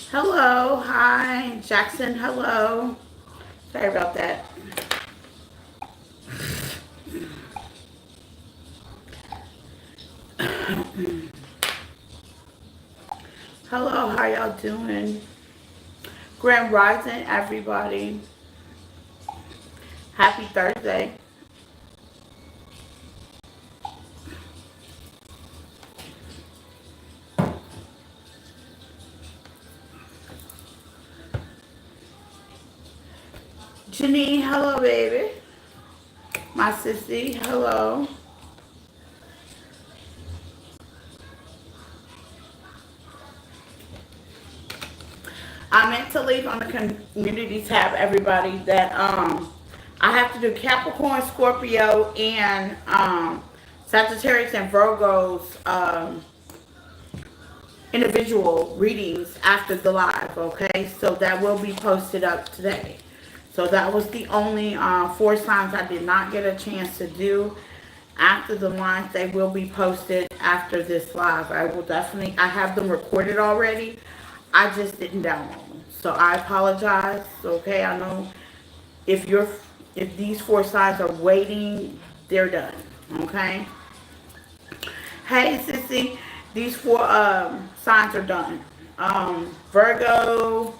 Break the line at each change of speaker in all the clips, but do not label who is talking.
Hello, hi, Jackson, hello. Sorry about that. Hello, how y'all doing? Grand Rising, everybody. Happy Thursday. Janine, hello, baby. My sissy, hello. I meant to leave on the community tab, everybody, that I have to do Capricorn, Scorpio, and Sagittarius and Virgos individual readings after the live, okay? So that will be posted up today. So that was the only four signs I did not get a chance to do after the live. They will be posted after this live. I will definitely, I have them recorded already. I just didn't download them. So I apologize, okay? I know if you're, if these four signs are waiting, they're done, okay? Hey, sissy, these four signs are done. Virgo,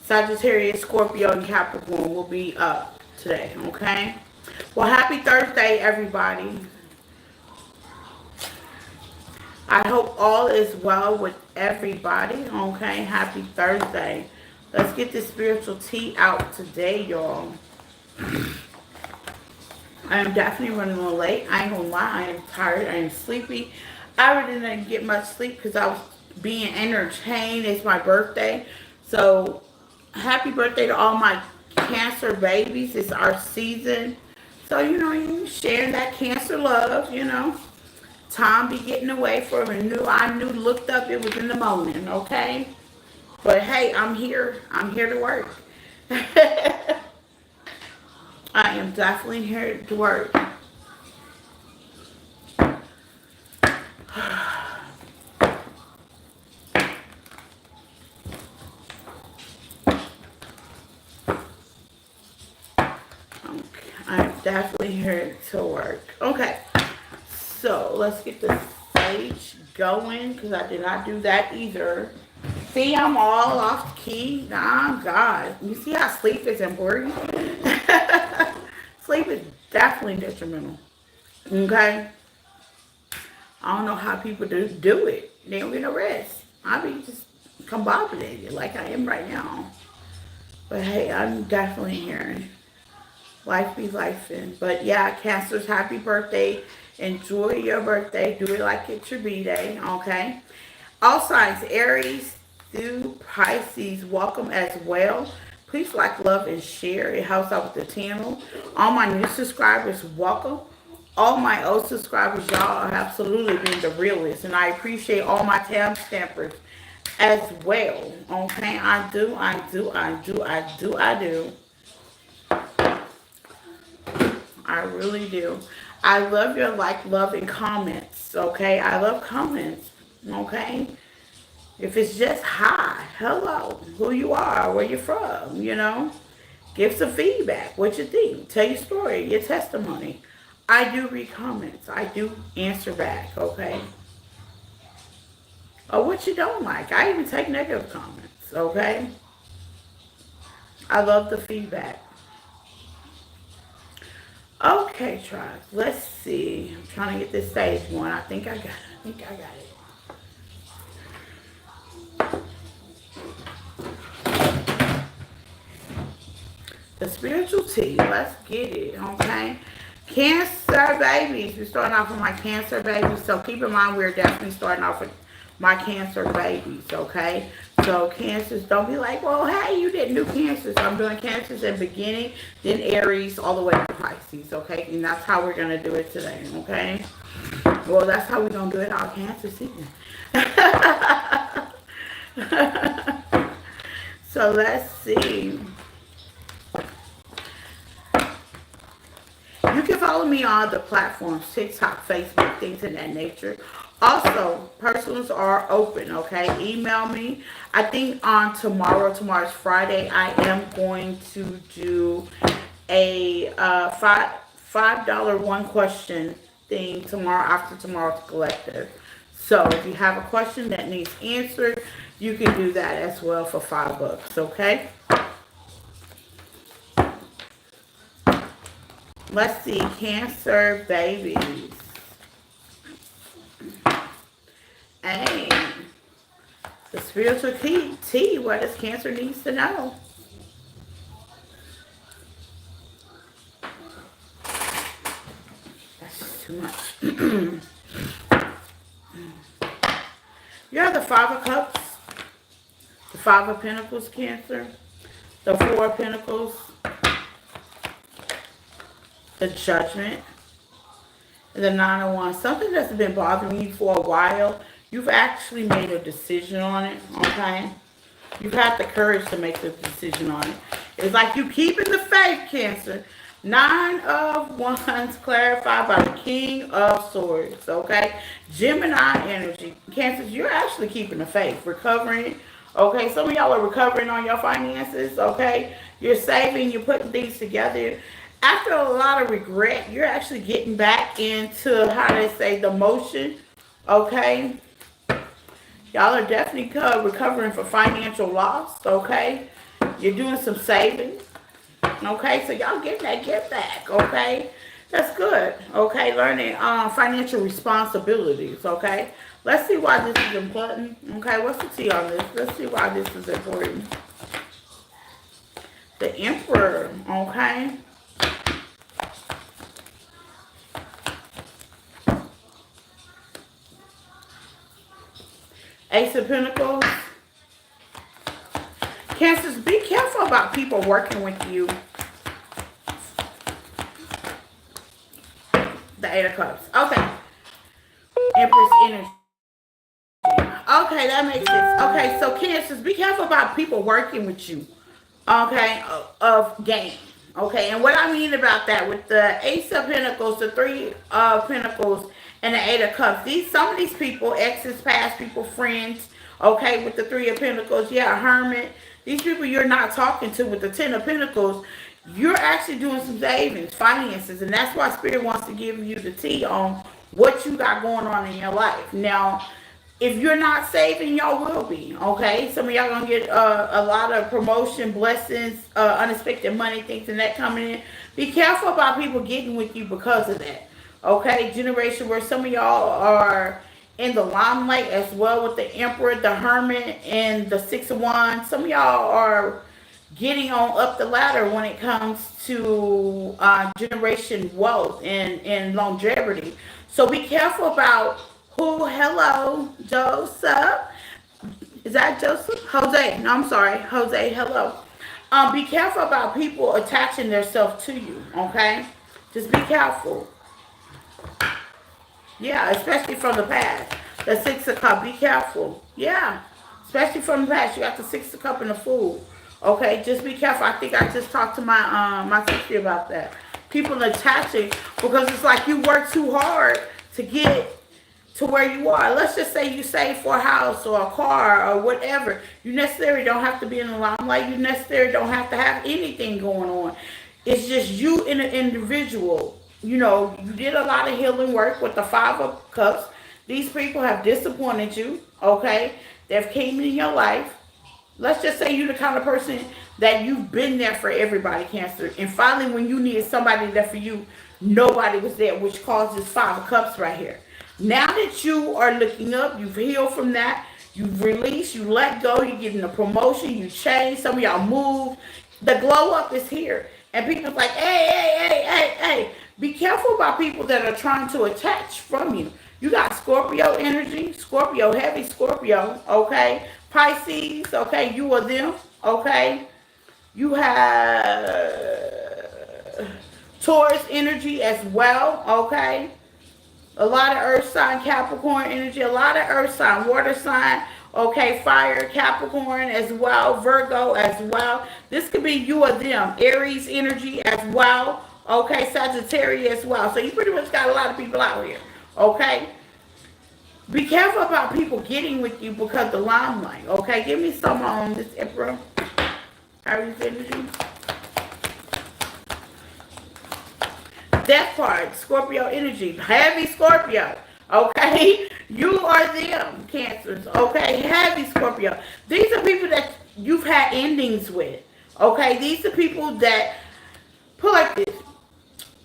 Sagittarius, Scorpio, and Capricorn will be up today, okay? Well, happy Thursday, everybody. I hope all is well with everybody, okay? Happy Thursday. Let's get this spiritual tea out today, y'all. I am definitely running a little late. I ain't gonna lie, I am tired. I am sleepy. I really didn't get much sleep because I was being entertained. It's my birthday. So, happy birthday to all my Cancer babies. It's our season. So, you know, you sharing that Cancer love, you know. Time be getting away from it. I knew, looked up, it was in the morning, okay? But hey, I'm here. I'm here to work. I am definitely here to work. I'm definitely here to work. Okay, so let's get the sage going because I did not do that either. See, I'm all off key. Nah, God. You see how sleep is important? Sleep is definitely detrimental. Okay? I don't know how people do it. They don't get no rest. I be just combobulated like I am right now. But hey, I'm definitely hearing. Life be life in. But yeah, Cancer's happy birthday. Enjoy your birthday. Do it like it's your B-day, okay? All signs, Aries through Pisces, welcome as well. Please like, love, and share. It helps out with the channel. All my new subscribers, welcome. All my old subscribers, y'all are absolutely being the realest. And I appreciate all my tab stampers as well. Okay, I do, I do, I do, I do, I do. I really do. I love your like, love, and comments. Okay, I love comments. Okay, if it's just hi, hello, who you are, where you're from, you know, give some feedback. What you think? Tell your story, your testimony. I do read comments. I do answer back. Okay. Or what you don't like. I even take negative comments. Okay. I love the feedback. Okay, tribe. Let's see. I'm trying to get this stage one. I think I got it. I think I got it. The spiritual tea. Let's get it. Okay. Cancer babies. We're starting off with my Cancer babies. So keep in mind we're definitely starting off with my Cancer babies. Okay. So Cancers, don't be like, well, hey, you didn't do Cancers. I'm doing Cancers in the beginning, then Aries, all the way to Pisces. Okay. And that's how we're going to do it today. Okay. Well, that's how we're going to do it all Cancer season. So let's see. You can follow me on the platforms, TikTok, Facebook, things of that nature. Also, personals are open, okay? Email me. I think on tomorrow's Friday, I am going to do a $5 one question thing tomorrow after tomorrow's collective. So if you have a question that needs answered, you can do that as well for $5, okay? Let's see, Cancer babies. Hey, the spiritual key, what does Cancer needs to know? That's just too much. You have the Five of Cups, the Five of Pentacles, Cancer, the Four of Pentacles, the Judgment, and the Nine of Wands. Something that's been bothering you for a while, you've actually made a decision on it, okay? You've had the courage to make the decision on it. It's like you keeping the faith, Cancer. Nine of Wands clarified by the King of Swords, okay? Gemini energy. Cancer, you're actually keeping the faith, recovering. Okay, some of y'all are recovering on your finances, okay? You're saving, you're putting things together. After a lot of regret, you're actually getting back into, how they say, the motion, okay? Y'all are definitely recovering from financial loss, okay? You're doing some saving, okay? So y'all getting that get back, okay? That's good, okay? Learning financial responsibilities, okay? Let's see why this is important, okay? What's the tea on this? Let's see why this is important. The Emperor, okay? Ace of Pentacles. Cancers, be careful about people working with you. The Eight of Cups. Okay. Empress energy. Okay, that makes sense. Okay, so Cancers, be careful about people working with you. Okay, of game. Okay, and what I mean about that, with the Ace of Pentacles, the Three of Pentacles, and the Eight of Cups, some of these people, exes, past people, friends, okay, with the Three of Pentacles, yeah, Hermit, these people you're not talking to with the Ten of Pentacles, you're actually doing some savings, finances, and that's why Spirit wants to give you the tea on what you got going on in your life. Now, if you're not saving, y'all will be, okay? Some of y'all gonna get a lot of promotion, blessings, unexpected money, things and that coming in. Be careful about people getting with you because of that, okay? Generation where some of y'all are in the limelight as well with the Emperor, the Hermit, and the Six of Wands. Some of y'all are getting on up the ladder when it comes to generation wealth and longevity. So be careful about who. Hello, Joseph. Is that Joseph? Jose. No, I'm sorry. Jose, hello. Be careful about people attaching themselves to you, okay? Just be careful. Yeah, especially from the past. The Six of Cups, be careful. Yeah, especially from the past. You got the Six of Cups and the Fool. Okay, just be careful. I think I just talked to my sister about that. People attaching because it's like you work too hard to get to where you are. Let's just say you save for a house or a car or whatever. You necessarily don't have to be in the limelight. You necessarily don't have to have anything going on. It's just you in an individual. You know, you did a lot of healing work with the Five of Cups. These people have disappointed you, okay? They've came in your life. Let's just say you're the kind of person that you've been there for everybody, Cancer. And finally, when you needed somebody there for you, nobody was there, which causes Five of Cups right here. Now that you are looking up, you've healed from that, you've released, you let go, you're getting a promotion, you changed, some of y'all moved. The glow up is here. And people's like, hey. Be careful about people that are trying to attach from you. You got Scorpio energy, Scorpio, heavy Scorpio, okay? Pisces, okay, you are them, okay? You have Taurus energy as well, okay? A lot of earth sign, Capricorn energy, a lot of earth sign, water sign, okay, fire, Capricorn as well, Virgo as well. This could be you or them, Aries energy as well, okay, Sagittarius as well. So you pretty much got a lot of people out here, okay? Be careful about people getting with you because the limelight. Okay, give me some on this Emperor. Aries energy. That part, Scorpio energy, heavy Scorpio. Okay, you are them, Cancers. Okay, heavy Scorpio. These are people that you've had endings with. Okay, these are people that put like this.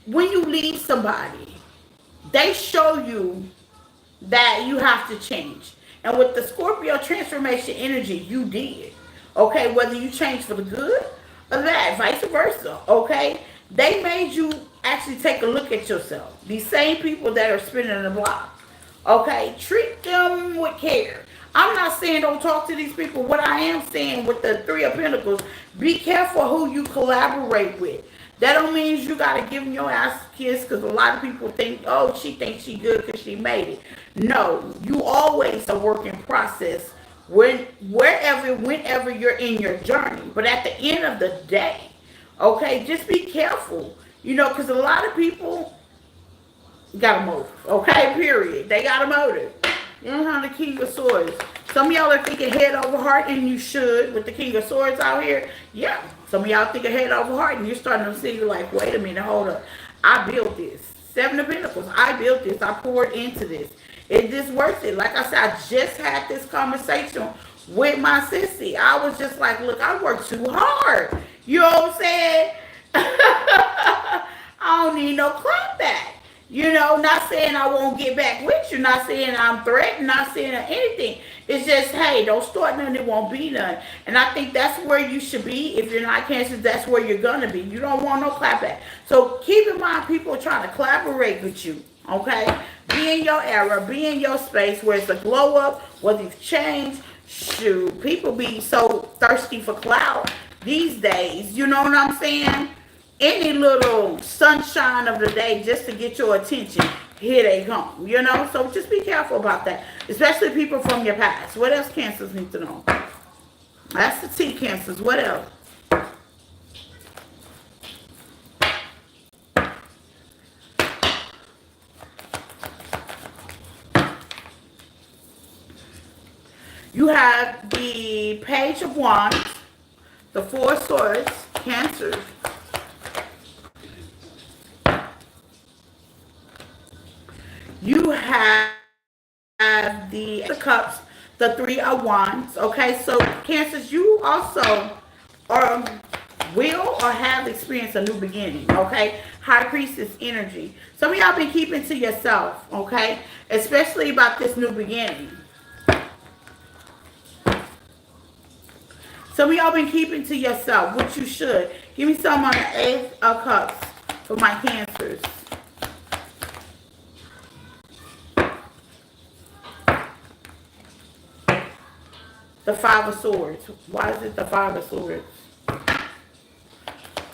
When you leave somebody, they show you that you have to change. And with the Scorpio transformation energy, you did. Okay, whether you change for the good or that, vice versa. Okay, they made you actually take a look at yourself. These same people that are spinning the block. Okay, treat them with care. I'm not saying don't talk to these people. What I am saying with the Three of Pentacles, be careful who you collaborate with. That don't mean you gotta give them your ass a kiss because a lot of people think, oh, she thinks she good because she made it. No, you always a work in process whenever you're in your journey. But at the end of the day, okay, just be careful. You know, because a lot of people got a motive. Okay, period. They got a motive. You know how the King of Swords. Some of y'all are thinking head over heart, and you should with the King of Swords out here. Yeah. Some of y'all think head over heart, and you're starting to see like, wait a minute, hold up. I built this. Seven of Pentacles. I built this. I poured into this. It just worth it. Like I said, I just had this conversation with my sissy. I was just like, look, I worked too hard. You know what I'm saying? I don't need no clap back. You know, not saying I won't get back with you, not saying I'm threatened, not saying anything. It's just, hey, don't start nothing, it won't be none. And I think that's where you should be. If you're not Cancer, that's where you're going to be. You don't want no clapback. So keep in mind, people are trying to collaborate with you, okay? Be in your era, be in your space where it's a glow up, whether you've changed. Shoot, people be so thirsty for clout these days. You know what I'm saying? Any little sunshine of the day just to get your attention, here they come, you know? So just be careful about that, especially people from your past. What else Cancers need to know? That's the T, Cancers. What else? You have the Page of Wands, the Four of Swords, Cancers. You have the Cups, the Three of Wands. Okay, so Cancers, you also will or have experienced a new beginning. Okay, High Priestess energy. Some of y'all been keeping to yourself. Okay, especially about this new beginning. Some of y'all been keeping to yourself, which you should. Give me some on the Ace of Cups for my Cancers. The Five of Swords. Why is it the Five of Swords?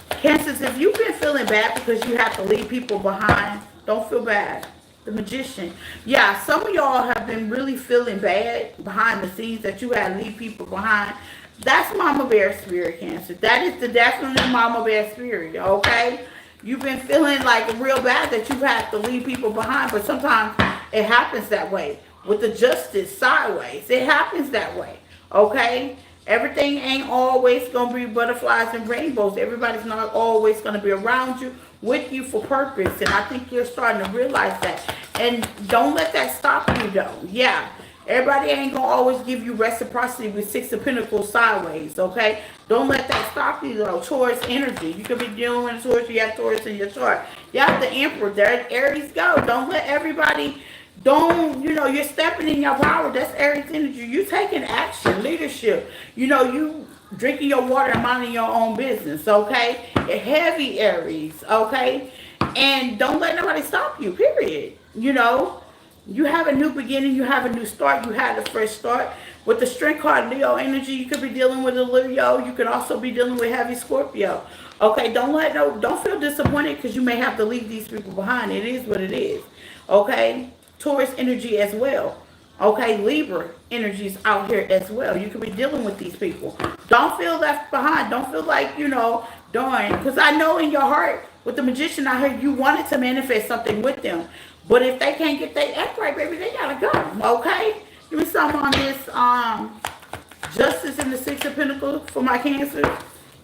Cancers, if you've been feeling bad because you have to leave people behind, don't feel bad. The Magician. Yeah, some of y'all have been really feeling bad behind the scenes that you had to leave people behind. That's Mama Bear spirit, Cancer. That is the definitely Mama Bear spirit, okay? You've been feeling like real bad that you've had to leave people behind, but sometimes it happens that way. With the Justice sideways, it happens that way. Okay, everything ain't always gonna be butterflies and rainbows. Everybody's not always gonna be around you, with you for purpose, and I think you're starting to realize that. And don't let that stop you, though. Yeah, everybody ain't gonna always give you reciprocity with Six of Pentacles sideways. Okay, don't let that stop you, though. Taurus energy. You could be dealing with Taurus. You have Taurus in your chart. You have the Emperor. There, Aries go. Don't let everybody. Don't, you know, you're stepping in your power. That's Aries energy. You taking action, leadership. You know, you drinking your water and minding your own business, okay? Heavy Aries, okay? And don't let nobody stop you, period. You know, you have a new beginning. You have a new start. You had a fresh start. With the Strength card, Leo energy, you could be dealing with a Leo. You could also be dealing with heavy Scorpio. Okay, don't feel disappointed because you may have to leave these people behind. It is what it is, okay? Taurus energy as well. Okay, Libra energies out here as well. You could be dealing with these people. Don't feel left behind. Don't feel like, you know, darn. Because I know in your heart, with the Magician, I heard you wanted to manifest something with them. But if they can't get their act right, baby, they gotta go. Okay? Give me some on this justice in the Six of Pentacles for my Cancers.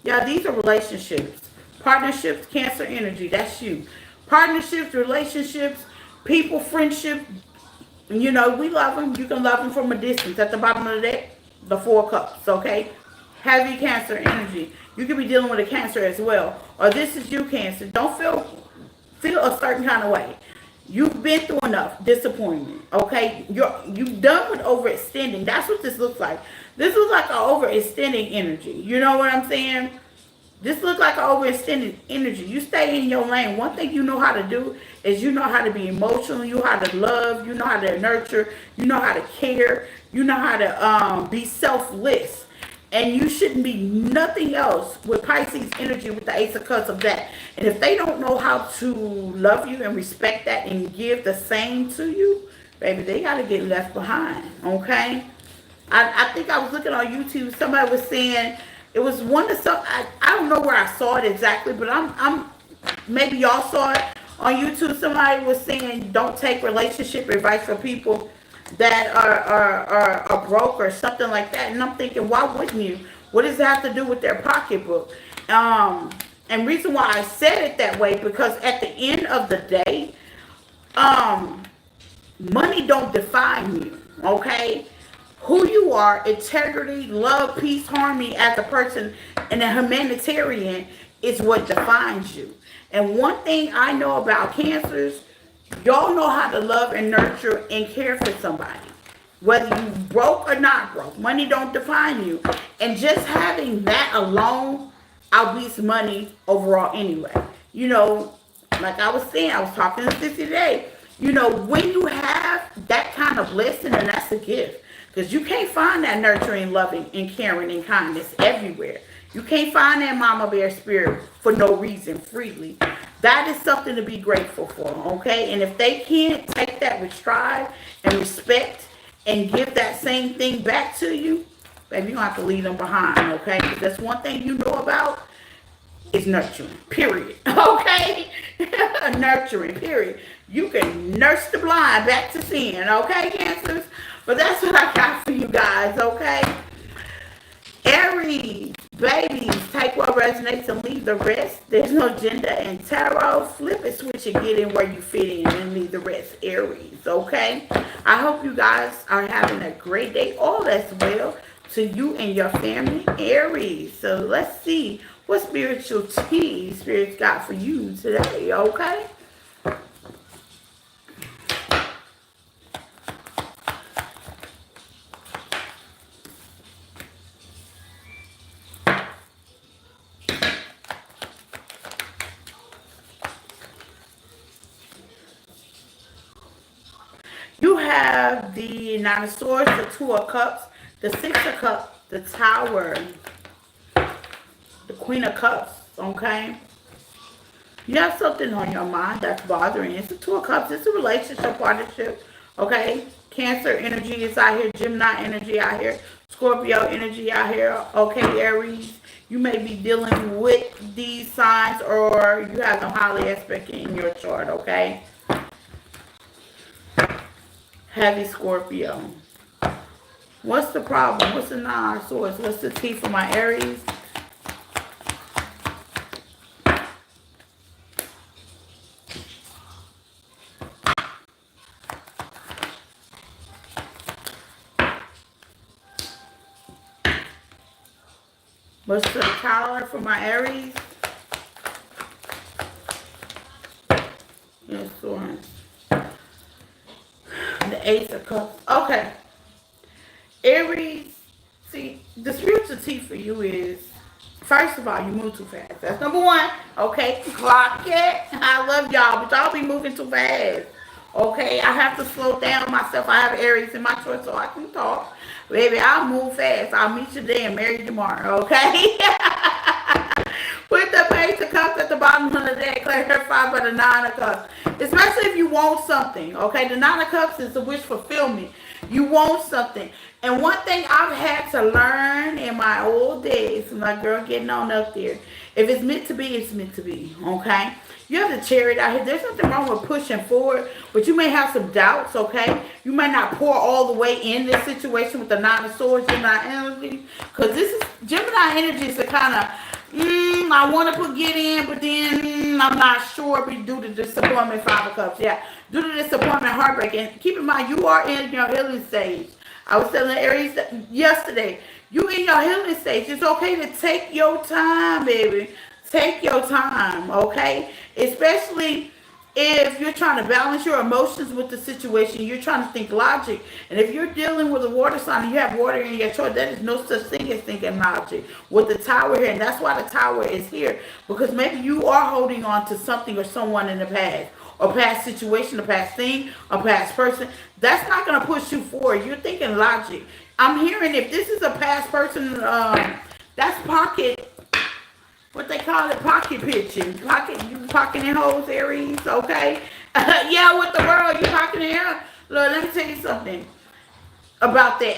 Yeah, these are relationships. Partnerships, Cancer energy. That's you. Partnerships, relationships, people, friendship. You know, we love them. You can love them from a distance. At the bottom of the deck, the Four Cups, okay? Heavy Cancer energy. You could be dealing with a Cancer as well. Or this is you, Cancer. Don't feel a certain kind of way. You've been through enough disappointment, okay? You've done with overextending. That's what this looks like. This looks like an overextending energy. You know what I'm saying? This looks like an overextended energy. You stay in your lane. One thing you know how to do is you know how to be emotional. You know how to love. You know how to nurture. You know how to care. You know how to be selfless. And you shouldn't be nothing else with Pisces energy with the Ace of Cups of that. And if they don't know how to love you and respect that and give the same to you, baby, they got to get left behind, okay? I think I was looking on YouTube. Somebody was saying it was one of some. I don't know where I saw it exactly, but I'm maybe y'all saw it on YouTube. Somebody was saying don't take relationship advice from people that are broke or something like that. And I'm thinking, why wouldn't you? What does that have to do with their pocketbook? And reason why I said it that way, because at the end of the day, money don't define you, okay? Who you are, integrity, love, peace, harmony as a person and a humanitarian is what defines you. And one thing I know about Cancers, y'all know how to love and nurture and care for somebody. Whether you broke or not broke, money don't define you. And just having that alone outbeats money overall anyway. You know, like I was saying, I was talking to Sissy today. You know, when you have that kind of blessing, and that's a gift. Because you can't find that nurturing, loving, and caring and kindness everywhere. You can't find that mama bear spirit for no reason, freely. That is something to be grateful for, okay? And if they can't take that with stride and respect and give that same thing back to you, baby, you don't have to leave them behind, okay? Because that's one thing you know about is nurturing, period, okay? Nurturing, period. You can nurse the blind back to seeing, okay, Cancers? But that's what I got for you guys, okay? Aries, babies, take what resonates and leave the rest. There's no gender in tarot. Flip it, switch it, get in where you fit in and leave the rest. Aries, okay? I hope you guys are having a great day. All that's well to you and your family. Aries, so let's see what spiritual tea Spirit's got for you today, okay? You have the Nine of Swords, the Two of Cups, the Six of Cups, the Tower, the Queen of Cups, okay? You have something on your mind that's bothering you. It's the Two of Cups. It's a relationship, partnership, okay? Cancer energy is out here. Gemini energy out here. Scorpio energy out here. Okay, Aries. You may be dealing with these signs or you have them highly aspected in your chart, okay? Heavy Scorpio. What's the problem? What's the Nine of Swords? What's the tea for my Aries? What's the Tower for my Aries? Yes, Swords. The Ace of Cups. Okay. Aries, see, the spiritual tea for you is, first of all, you move too fast. That's number one. Okay, clock it. I love y'all, but y'all be moving too fast. Okay, I have to slow down myself. I have Aries in my chart so I can talk. Baby, I'll move fast. I'll meet you today and marry you tomorrow, okay? With the Page of Cups at the bottom of the deck, clarified by the Nine of Cups. Especially if you want something, okay? The Nine of Cups is the wish fulfillment. You want something. And one thing I've had to learn in my old days, my girl getting on up there, if it's meant to be, it's meant to be. Okay? You have to cheer it out here. There's nothing wrong with pushing forward, but you may have some doubts, okay? You might not pour all the way in this situation with the Nine of Swords, Gemini energy. Because this is, Gemini energy is the kind of, I want to get in, but then I'm not sure due to disappointment, Five of Cups. Yeah, due to disappointment, heartbreak. And keep in mind, you are in your healing stage. I was telling Aries yesterday, you in your healing stage. It's okay to take your time, baby. Take your time, okay? Especially if you're trying to balance your emotions with the situation, you're trying to think logic. And if you're dealing with a water sign and you have water in your chart, there is no such thing as thinking logic with the tower here. And that's why the tower is here. Because maybe you are holding on to something or someone in the past, or past situation, a past thing, a past person. That's not going to push you forward. You're thinking logic. I'm hearing if this is a past person, that's pocket, what they call it, pocket pitching. Pocket, you pocketing holes, Aries, okay? Yeah, with the world, you pocketing here. Look, let me tell you something about that.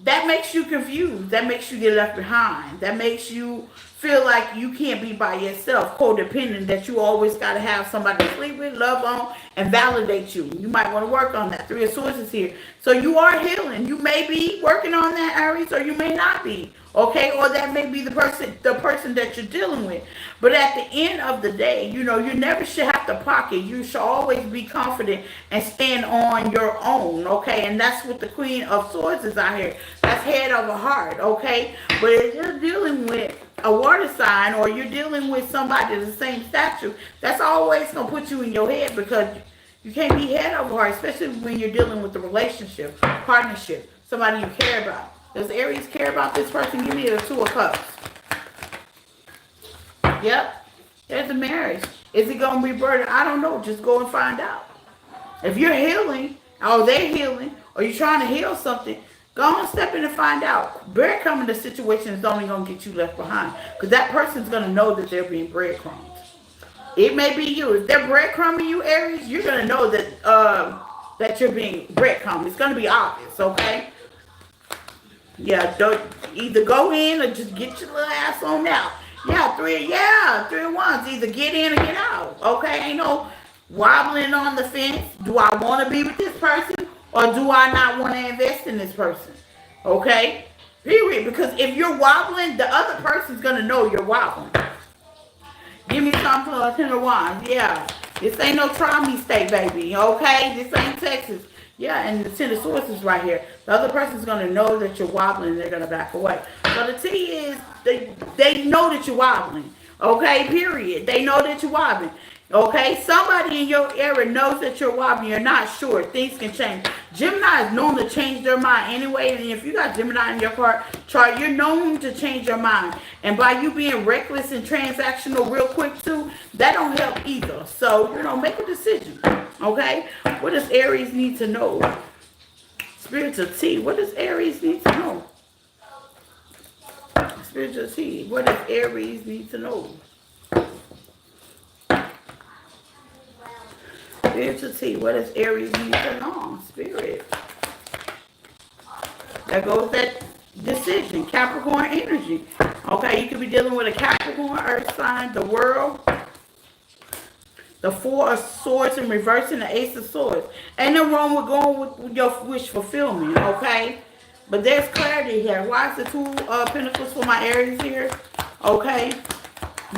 That makes you confused. That makes you get left behind. That makes you feel like you can't be by yourself, codependent, that you always got to have somebody to sleep with, love on, and validate you. You might want to work on that. Three of Swords is here. So you are healing. You may be working on that, Aries, or you may not be. Okay, or that may be the person that you're dealing with. But at the end of the day, you know, you never should have to pocket. You should always be confident and stand on your own, okay? And that's what the Queen of Swords is out here. That's head over heart, okay? But if you're dealing with a water sign, or you're dealing with somebody the same stature, that's always going to put you in your head, because you can't be head over heart, especially when you're dealing with a relationship, partnership, somebody you care about. Does Aries care about this person? Give me the Two of Cups. Yep. There's a marriage. Is it going to be burdened? I don't know. Just go and find out. If you're healing, or they're healing, or you're trying to heal something, go on, step in and find out. Breadcrumbing the situation is only going to get you left behind. Because that person's going to know that they're being breadcrumbed. It may be you. If they're breadcrumbing you, Aries, you're going to know that that you're being breadcrumbed. It's going to be obvious, okay? Yeah, don't either go in or just get your little ass on out. Yeah, three of wands. Either get in or get out. Okay, ain't no wobbling on the fence. Do I want to be with this person, or do I not want to invest in this person? Okay, period. Because if you're wobbling, the other person's gonna know you're wobbling. Give me something for a Ten of Wands. Yeah, this ain't no try me state, baby. Okay, this ain't Texas. Yeah, and the Ten of Swords is right here. The other person's going to know that you're wobbling, and they're going to back away. So the T is, they know that you're wobbling. Okay, period. They know that you're wobbling. Okay, somebody in your area knows that you're wobbling. You're not sure. Things can change. Gemini is known to change their mind anyway. And if you got Gemini in your chart, you're known to change your mind. And by you being reckless and transactional real quick too, that don't help either. So, you know, make a decision. Okay? What does Aries need to know? Spiritual T. What does Aries need to know? Spiritual T. What does Aries need to know? Spiritual T. What does Aries need to know? Spirit. There goes that decision. Capricorn energy. Okay, you could be dealing with a Capricorn, Earth sign, the world. The Four of Swords in reverse and the Ace of Swords. Ain't no wrong with going with your wish fulfillment, okay? But there's clarity here. Why is the Two of Pentacles for my Aries here? Okay?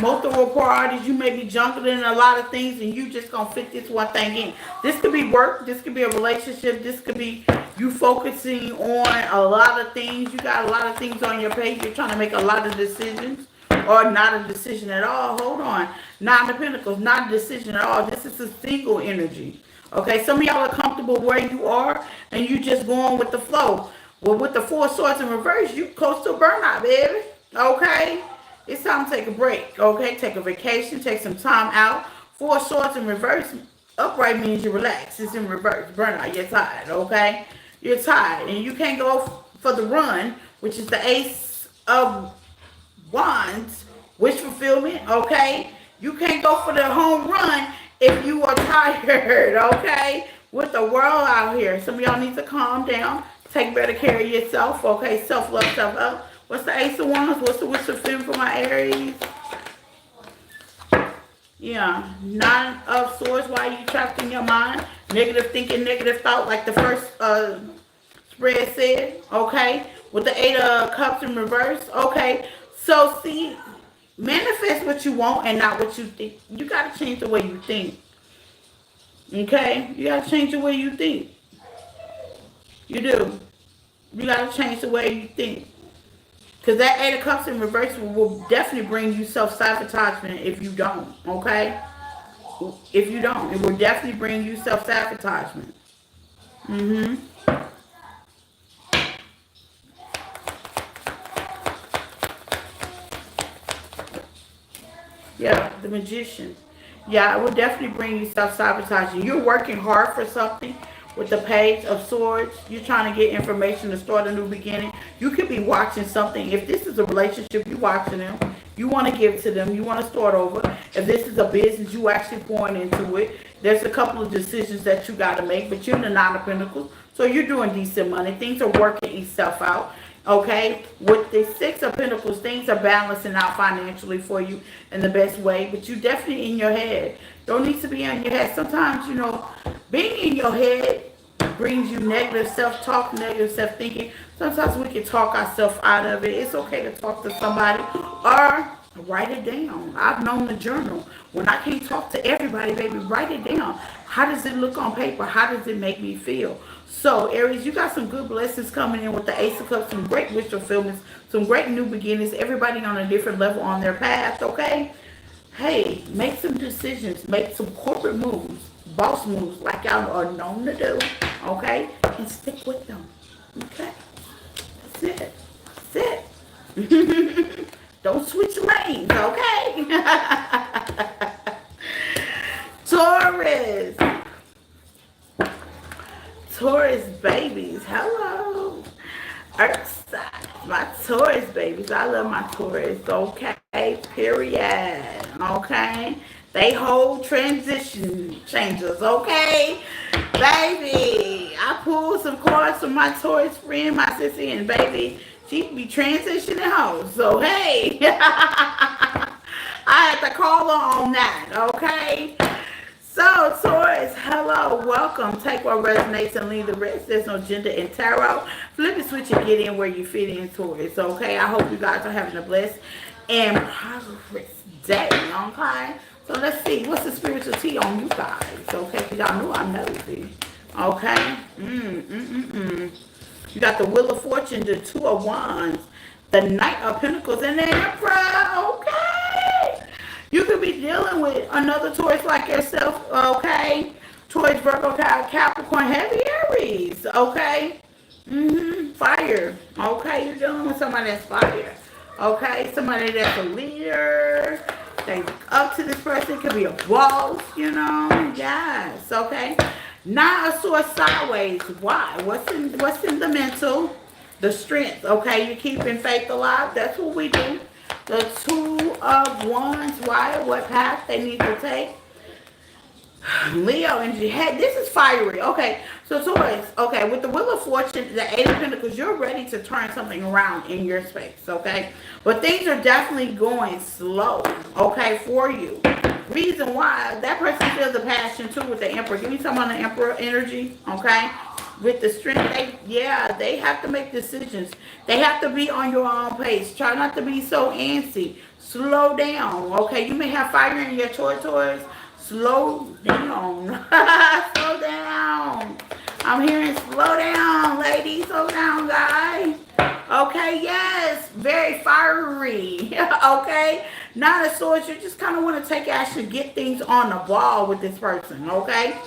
Multiple priorities. You may be juggling a lot of things, and you just gonna fit this one thing in. This could be work. This could be a relationship. This could be you focusing on a lot of things. You got a lot of things on your page. You're trying to make a lot of decisions. Or not a decision at all. Hold on. Nine of Pentacles, not a decision at all. This is a single energy. Okay, some of y'all are comfortable where you are, and you just going with the flow. Well, with the Four of Swords in reverse, you close to burnout, baby. Okay? It's time to take a break. Okay? Take a vacation. Take some time out. Four of Swords in reverse. Upright means you relax. It's in reverse. Burnout. You're tired. Okay? You're tired. And you can't go for the run, which is the Ace of Wands, wish fulfillment, okay? You can't go for the home run if you are tired, okay? with the world out here. Some of y'all need to calm down. Take better care of yourself. Okay, self-love, self-love. What's the Ace of Wands? What's the Wish of Fame for my Aries? Yeah, Nine of Swords. Why are you trapped in your mind? Negative thinking, negative thought, like the first spread said. Okay, with the Eight of Cups in reverse. Okay, so see, manifest what you want and not what you think. You gotta change the way you think. Okay, you gotta change the way you think. You do. You gotta change the way you think. Because that Eight of Cups in reverse will definitely bring you self-sabotagement if you don't, okay? If you don't, it will definitely bring you self-sabotagement. Mm-hmm. Yeah, the Magician. Yeah, it will definitely bring you self-sabotaging. You're working hard for something with the Page of Swords. You're trying to get information to start a new beginning. You could be watching something. If this is a relationship, you're watching them. You want to give to them. You want to start over. If this is a business, you actually pouring into it. There's a couple of decisions that you got to make, but you're in the Nine of Pentacles. So you're doing decent money. Things are working itself out. Okay, with the Six of Pentacles, things are balancing out financially for you in the best way, but you definitely in your head. Don't need to be in your head. Sometimes, being in your head brings you negative self-talk, negative self-thinking. Sometimes we can talk ourselves out of it. It's okay to talk to somebody or write it down. I've known the journal. When I can't talk to everybody, baby, write it down. How does it look on paper? How does it make me feel? So, Aries, you got some good blessings coming in with the Ace of Cups, some great wish fulfillments, some great new beginnings, everybody on a different level on their path, okay? Hey, make some decisions, make some corporate moves, boss moves like y'all are known to do, okay? And stick with them, okay? That's it. That's it. Don't switch lanes, okay? Taurus. Taurus babies, hello. Earth side, my Taurus babies. I love my Taurus, okay? Period, okay? They hold transition changers, okay? Baby, I pulled some cards from my Taurus friend, my sissy, and baby, she be transitioning hoes. So, hey, I had to call her on that, okay? So, Taurus, hello, welcome. Take what resonates and leave the rest. There's no gender in tarot. Flip it, switch, and get in where you fit in, Taurus, okay? I hope you guys are having a blessed and prosperous day, okay? So, let's see. What's the spiritual tea on you guys, okay? Because y'all know I'm nosy, okay? You got the Wheel of Fortune, the Two of Wands, the Knight of Pentacles, and the Emperor, okay? You could be dealing with another Taurus like yourself, okay? Taurus, Virgo, Capricorn, heavy Aries, okay? Fire, okay? You're dealing with somebody that's fire, okay? Somebody that's a leader. They look up to this person. It could be a boss, Yes, okay? Nine of Swords sideways. Why? What's in the mental? The strength, okay? You're keeping faith alive. That's what we do. The Two of Wands, why? What path they need to take? Leo energy. Hey, this is fiery. Okay, so Taurus. Okay, with the Wheel of Fortune, the Eight of Pentacles, you're ready to turn something around in your space. Okay, but things are definitely going slow. Okay, for you. Reason why that person feels the passion too with the Emperor. Give me some on the Emperor energy. Okay. With the strength, they have to make decisions. They have to be on your own pace. Try not to be so antsy. Slow down, okay? You may have fire in your Taurus. Slow down. Slow down. I'm hearing slow down, ladies. Slow down, guys. Okay, yes. Very fiery. Okay? Not a Swords. You just kind of want to take action, get things on the ball with this person, okay?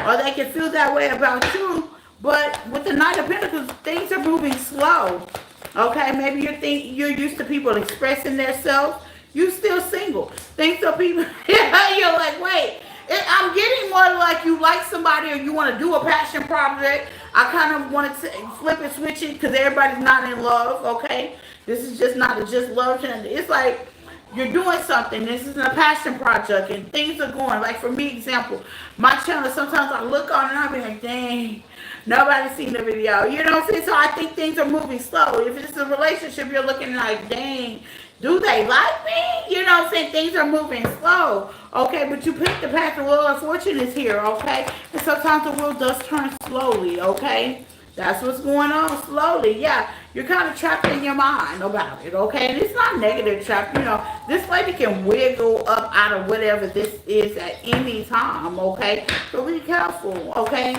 Or they can feel that way about you. But with the Knight of Pentacles, things are moving slow. Okay, maybe you're used to people expressing themselves. You still single. Things are people. You're like, wait. I'm getting more like you like somebody or you want to do a passion project. I kind of want to flip and switch it because everybody's not in love. Okay, this is just not a just love channel. It's like you're doing something. This is a passion project, and things are going. Like for me, example, my channel. Sometimes I look on and I be like, dang, nobody's seen the video. You know what I'm saying? So I think things are moving slow. If it's a relationship, you're looking like, dang, do they like me? You know what I'm saying? Things are moving slow. Okay, but you pick the path. The wheel of fortune is here. Okay, and sometimes the wheel does turn slowly. Okay. That's what's going on slowly. Yeah, you're kind of trapped in your mind about it, okay? And it's not negative trap. You know, this lady can wiggle up out of whatever this is at any time, okay? So be careful, okay?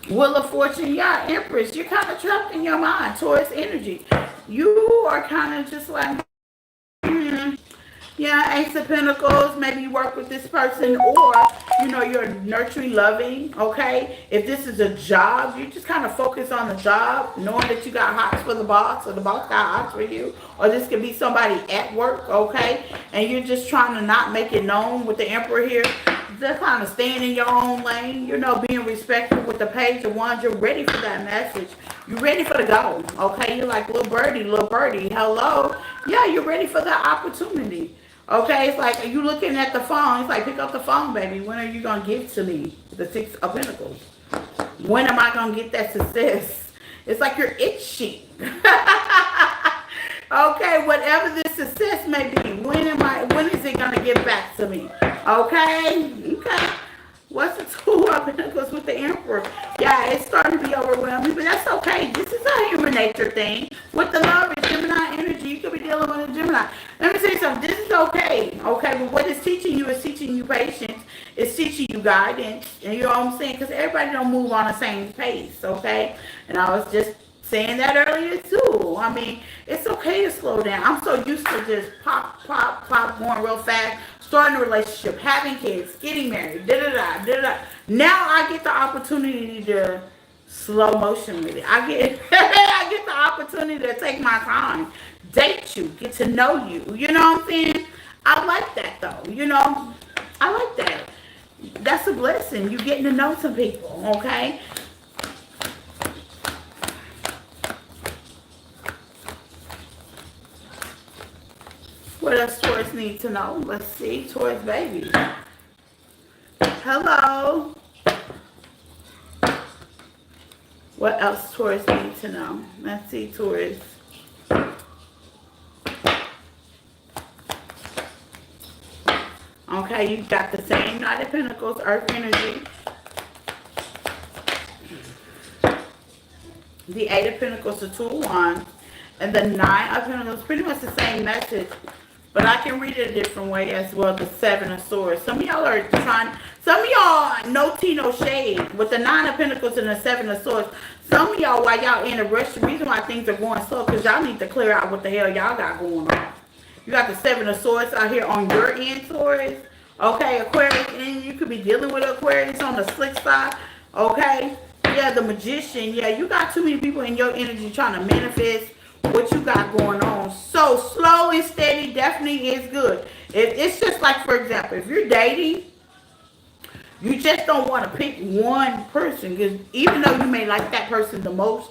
Wheel of Fortune, yeah, Empress, you're kind of trapped in your mind. Taurus energy. You are kind of just like, yeah, Ace of Pentacles, maybe you work with this person, or, you know, you're nurturing, loving, okay? If this is a job, you just kind of focus on the job, knowing that you got hots for the boss, or the boss got hots for you, or this could be somebody at work, okay? And you're just trying to not make it known with the Emperor here. Just kind of staying in your own lane, you know, being respectful with the Page of Wands. You're ready for that message. You're ready for the go, okay? You're like, little birdie, hello. Yeah, you're ready for that opportunity. Okay, it's like you looking at the phone. It's like, pick up the phone, baby. When are you going to give to me the Six of Pentacles? When am I going to get that success? It's like you're itching. Okay, whatever the success may be, when is it going to get back to me? Okay, okay. What's the Two of Pentacles with the Emperor? Yeah, it's starting to be overwhelming, but that's okay. This is a human nature thing. With the love is Gemini energy. You could be dealing with a Gemini. Let me say something. This is okay. Okay, but what it's teaching you is teaching you patience. It's teaching you guidance. And you know what I'm saying? Because everybody don't move on the same pace, okay? And I was just saying that earlier too. I mean, it's okay to slow down. I'm so used to just pop, going real fast, starting a relationship, having kids, getting married, da-da-da. Now I get the opportunity to slow motion with it. I get I get the opportunity to take my time, date you, get to know you. You know what I'm saying? I like that though. You know, I like that. That's a blessing. You getting to know some people, okay? What else Taurus need to know? Let's see. Taurus baby. Hello. What else Taurus need to know? Let's see, Taurus. Okay, you got the same Knight of Pentacles, Earth energy. The Eight of Pentacles, the Two of Wands, and the Nine of Pentacles. Pretty much the same message. But I can read it a different way as well, the Seven of Swords. Some of y'all are trying, some of y'all, no tea, no shade. With the Nine of Pentacles and the Seven of Swords, some of y'all, while y'all in a rush, the reason why things are going slow, because y'all need to clear out what the hell y'all got going on. You got the Seven of Swords out here on your end, Taurus. Okay, Aquarius, and you could be dealing with Aquarius on the slick side. Okay, yeah, the Magician. Yeah, you got too many people in your energy trying to manifest what you got going on. So slow and steady definitely is good. It's just like, for example, if you're dating, you just don't want to pick one person, because even though you may like that person the most,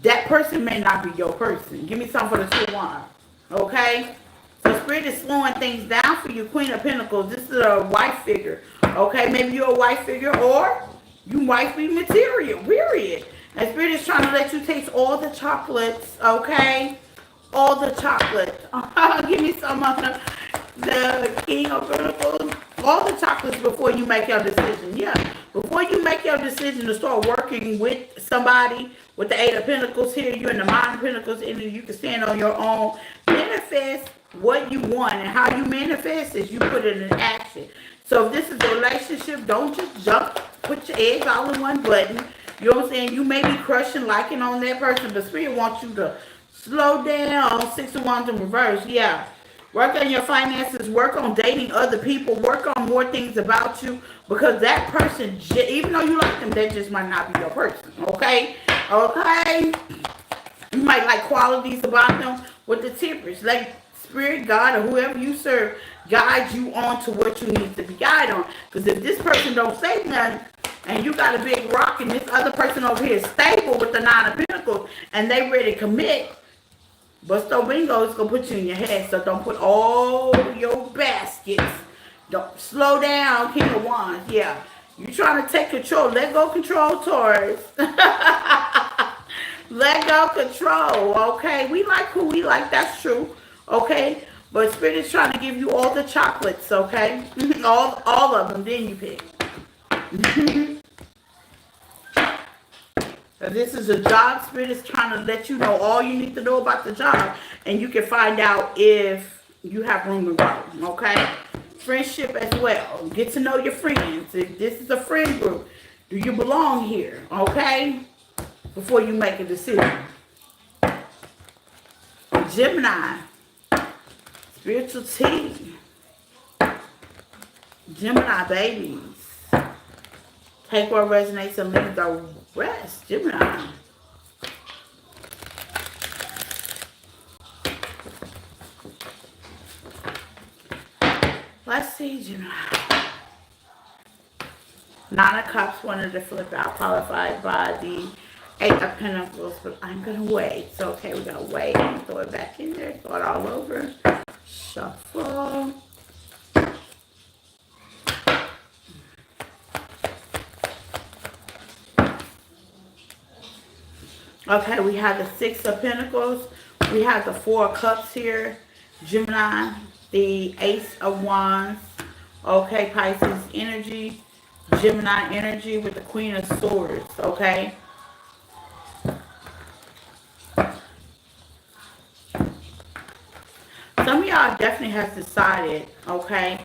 that person may not be your person. Give me some for the Two of Wands. Okay, so Spirit is slowing things down for you, Queen of Pentacles. This is a wife figure. Okay, maybe you're a wife figure, or you wifey material, period. And Spirit is trying to let you taste all the chocolates, okay? All the chocolates. Give me some of the King of Pentacles. All the chocolates before you make your decision. Yeah, before you make your decision to start working with somebody with the Eight of Pentacles here, you're in the Nine of Pentacles, and you can stand on your own. Manifest what you want, and how you manifest is you put it in action. So if this is a relationship, don't just jump, put your eggs all in one button. You know what I'm saying? You may be crushing, liking on that person, but Spirit wants you to slow down. Six of Wands in reverse. Yeah. Work on your finances. Work on dating other people. Work on more things about you. Because that person, even though you like them, that just might not be your person. Okay? Okay? You might like qualities about them with the Temperance. Like Spirit, God, or whoever you serve, guide you on to what you need to be guided on. Because if this person don't say nothing, and you got a big rock, and this other person over here is stable with the Nine of Pentacles, and they ready to commit, Busto Bingo is going to put you in your head, so don't put all your baskets. Don't slow down, King of Wands. Yeah, you trying to take control. Let go control, Taurus. Let go control, okay? We like who we like, that's true, okay? But Spirit is trying to give you all the chocolates, okay? all of them, then you pick. This is a job. Spirit is trying to let you know all you need to know about the job, and you can find out if you have room to grow, okay? Friendship as well. Get to know your friends. If this is a friend group, do you belong here, okay? Before you make a decision. Gemini, spiritual tea. Gemini babies. Take what resonates and leave the rest. Gemini. Let's see, Gemini. Nine of Cups wanted to flip out, qualified by the Eight of Pentacles, but I'm going to wait. So, okay, we're going to wait and throw it back in there, throw it all over. Shuffle. Okay, we have the Six of Pentacles. We have the Four of Cups here. Gemini, the Ace of Wands. Okay, Pisces energy. Gemini energy with the Queen of Swords. Okay. Some of y'all definitely has decided, okay,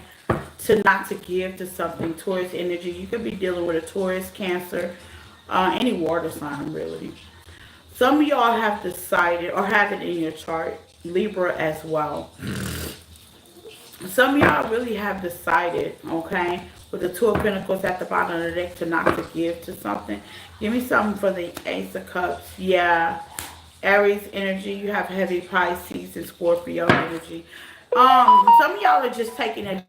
not to give to something. Taurus energy. You could be dealing with a Taurus, Cancer, any water sign really. Some of y'all have decided or have it in your chart. Libra as well. Some of y'all really have decided, okay, with the Two of Pentacles at the bottom of the deck to not to give to something. Give me something for the Ace of Cups. Yeah. Aries energy. You have heavy Pisces and Scorpio energy. Some of y'all are just taking a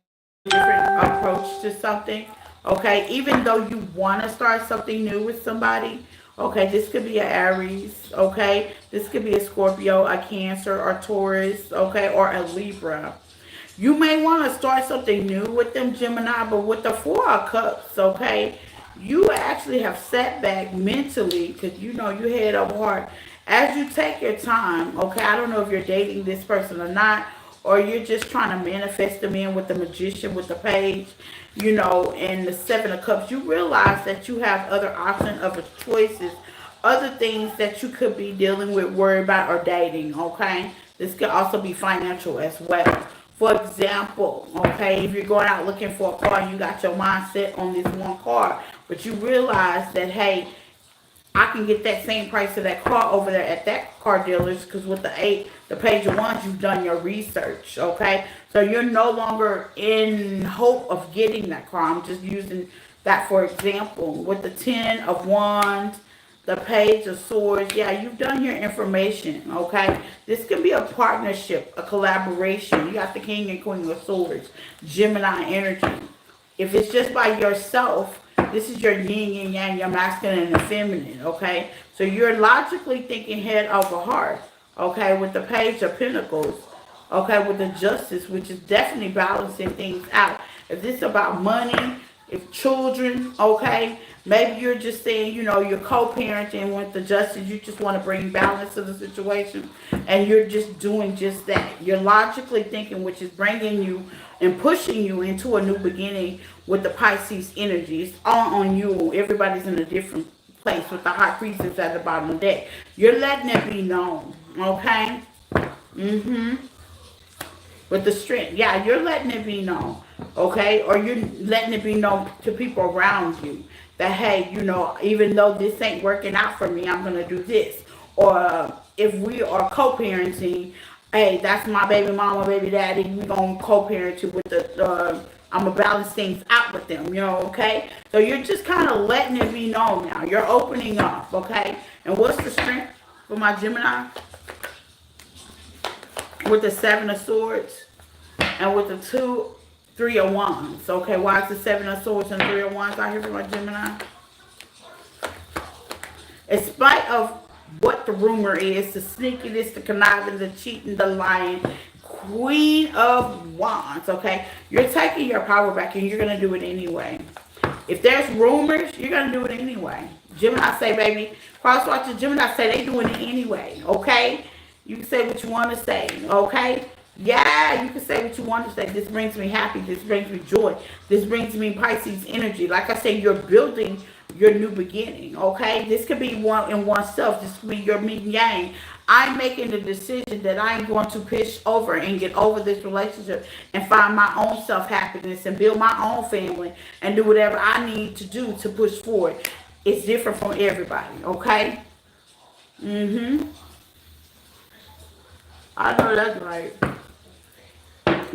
different approach to something. Okay. Even though you want to start something new with somebody. Okay. This could be an Aries. Okay. This could be a Scorpio, a Cancer, or Taurus. Okay. Or a Libra. You may want to start something new with them, Gemini, but with the Four of Cups, okay, you actually have setback mentally because you know you head over heart. As you take your time, okay, I don't know if you're dating this person or not, or you're just trying to manifest them in with the Magician, with the Page, you know, and the Seven of Cups. You realize that you have other options, other choices, other things that you could be dealing with, worried about, or dating, okay? This could also be financial as well. For example, okay, if you're going out looking for a car and you got your mindset on this one car, but you realize that, hey, I can get that same price of that car over there at that car dealers because with the Page of Wands, you've done your research, okay? So you're no longer in hope of getting that car. I'm just using that for example. With the Ten of Wands, the Page of Swords, yeah, you've done your information, okay? This could be a partnership, a collaboration. You got the King and Queen of Swords, Gemini energy. If it's just by yourself, this is your yin and yang, your masculine and the feminine, okay? So you're logically thinking head over heart, okay, with the Page of Pentacles, okay, with the Justice, which is definitely balancing things out. If this is about money, if children, okay, maybe you're just saying, you know, you're co-parenting with the Justice, you just want to bring balance to the situation, and you're just doing just that. You're logically thinking, which is bringing you and pushing you into a new beginning with the Pisces energy. It's all on you. Everybody's in a different place with the High Priestess at the bottom of the deck. You're letting it be known, okay? With the Strength. Yeah, you're letting it be known, okay? Or you're letting it be known to people around you that, hey, you know, even though this ain't working out for me, I'm going to do this. Or if we are co-parenting, hey, that's my baby mama, baby daddy, we're going to co-parent you with the, I'm going to balance things out with them, you know, okay? So you're just kind of letting it be known now. You're opening up, okay? And what's the Strength for my Gemini? With the Seven of Swords and with the Three of Wands. Okay, why is the Seven of Swords and Three of Wands out here for my Gemini? In spite of what the rumor is, the sneakiness, the conniving, the cheating, the lying. Queen of Wands, okay? You're taking your power back and you're going to do it anyway. If there's rumors, you're going to do it anyway. Gemini say, baby, cross watchers, Gemini say they doing it anyway, okay? You can say what you want to say, okay? Yeah, you can say what you want to say. This brings me happy. This brings me joy. This brings me Pisces energy. Like I said, you're building your new beginning, okay? This could be one in oneself. This could be your yin yang. I'm making the decision that I'm going to push over and get over this relationship and find my own self-happiness and build my own family and do whatever I need to do to push forward. It's different from everybody, okay? I know that's right.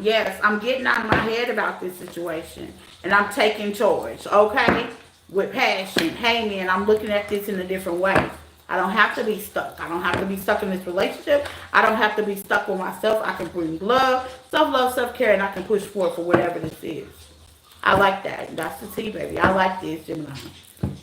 Yes, I'm getting out of my head about this situation and I'm taking charge, okay? With passion. Hey man, I'm looking at this in a different way. I don't have to be stuck. I don't have to be stuck in this relationship. I don't have to be stuck with myself. I can bring love, self-love, self-care, and I can push forward for whatever this is. I like that. That's the T, baby. I like this, Gemini.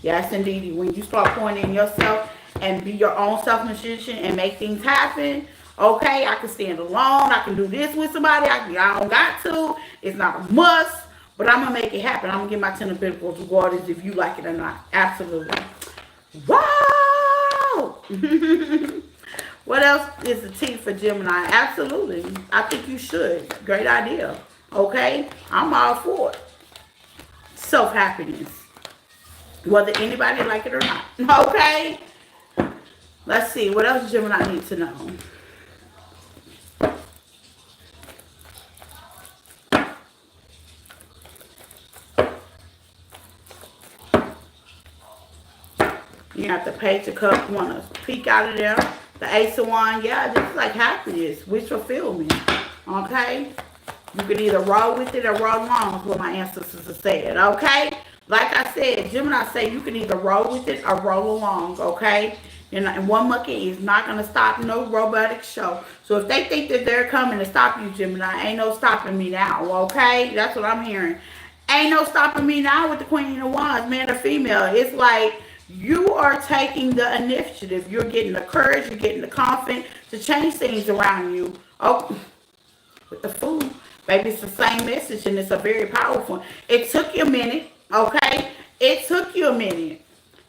Yes, indeed. When you start pouring in yourself and be your own self-magician and make things happen, okay, I can stand alone. I can do this with somebody. I don't got to. It's not a must. But I'm going to make it happen. I'm going to get my 10 of Pentacles regardless if you like it or not. Absolutely. Wow! What else is the T for Gemini? Absolutely. I think you should. Great idea. Okay? I'm all for it. Self-happiness. Whether anybody like it or not. Okay? Let's see. What else does Gemini need to know? You got the Page of Cups. You want to peek out of there. The Ace of Wands. Yeah, this is like happiness. Wish fulfillment. Okay? You can either roll with it or roll along, is what my ancestors have said. Okay? Like I said, Gemini say you can either roll with it or roll along. Okay? And one monkey is not going to stop no robotic show. So if they think that they're coming to stop you, Gemini, ain't no stopping me now. Okay? That's what I'm hearing. Ain't no stopping me now with the Queen of Wands, man or female. It's like you are taking the initiative. You're getting the courage. You're getting the confidence to change things around you. Oh, with the Fool. Baby, it's the same message, and it's a very powerful. It took you a minute, okay? It took you a minute,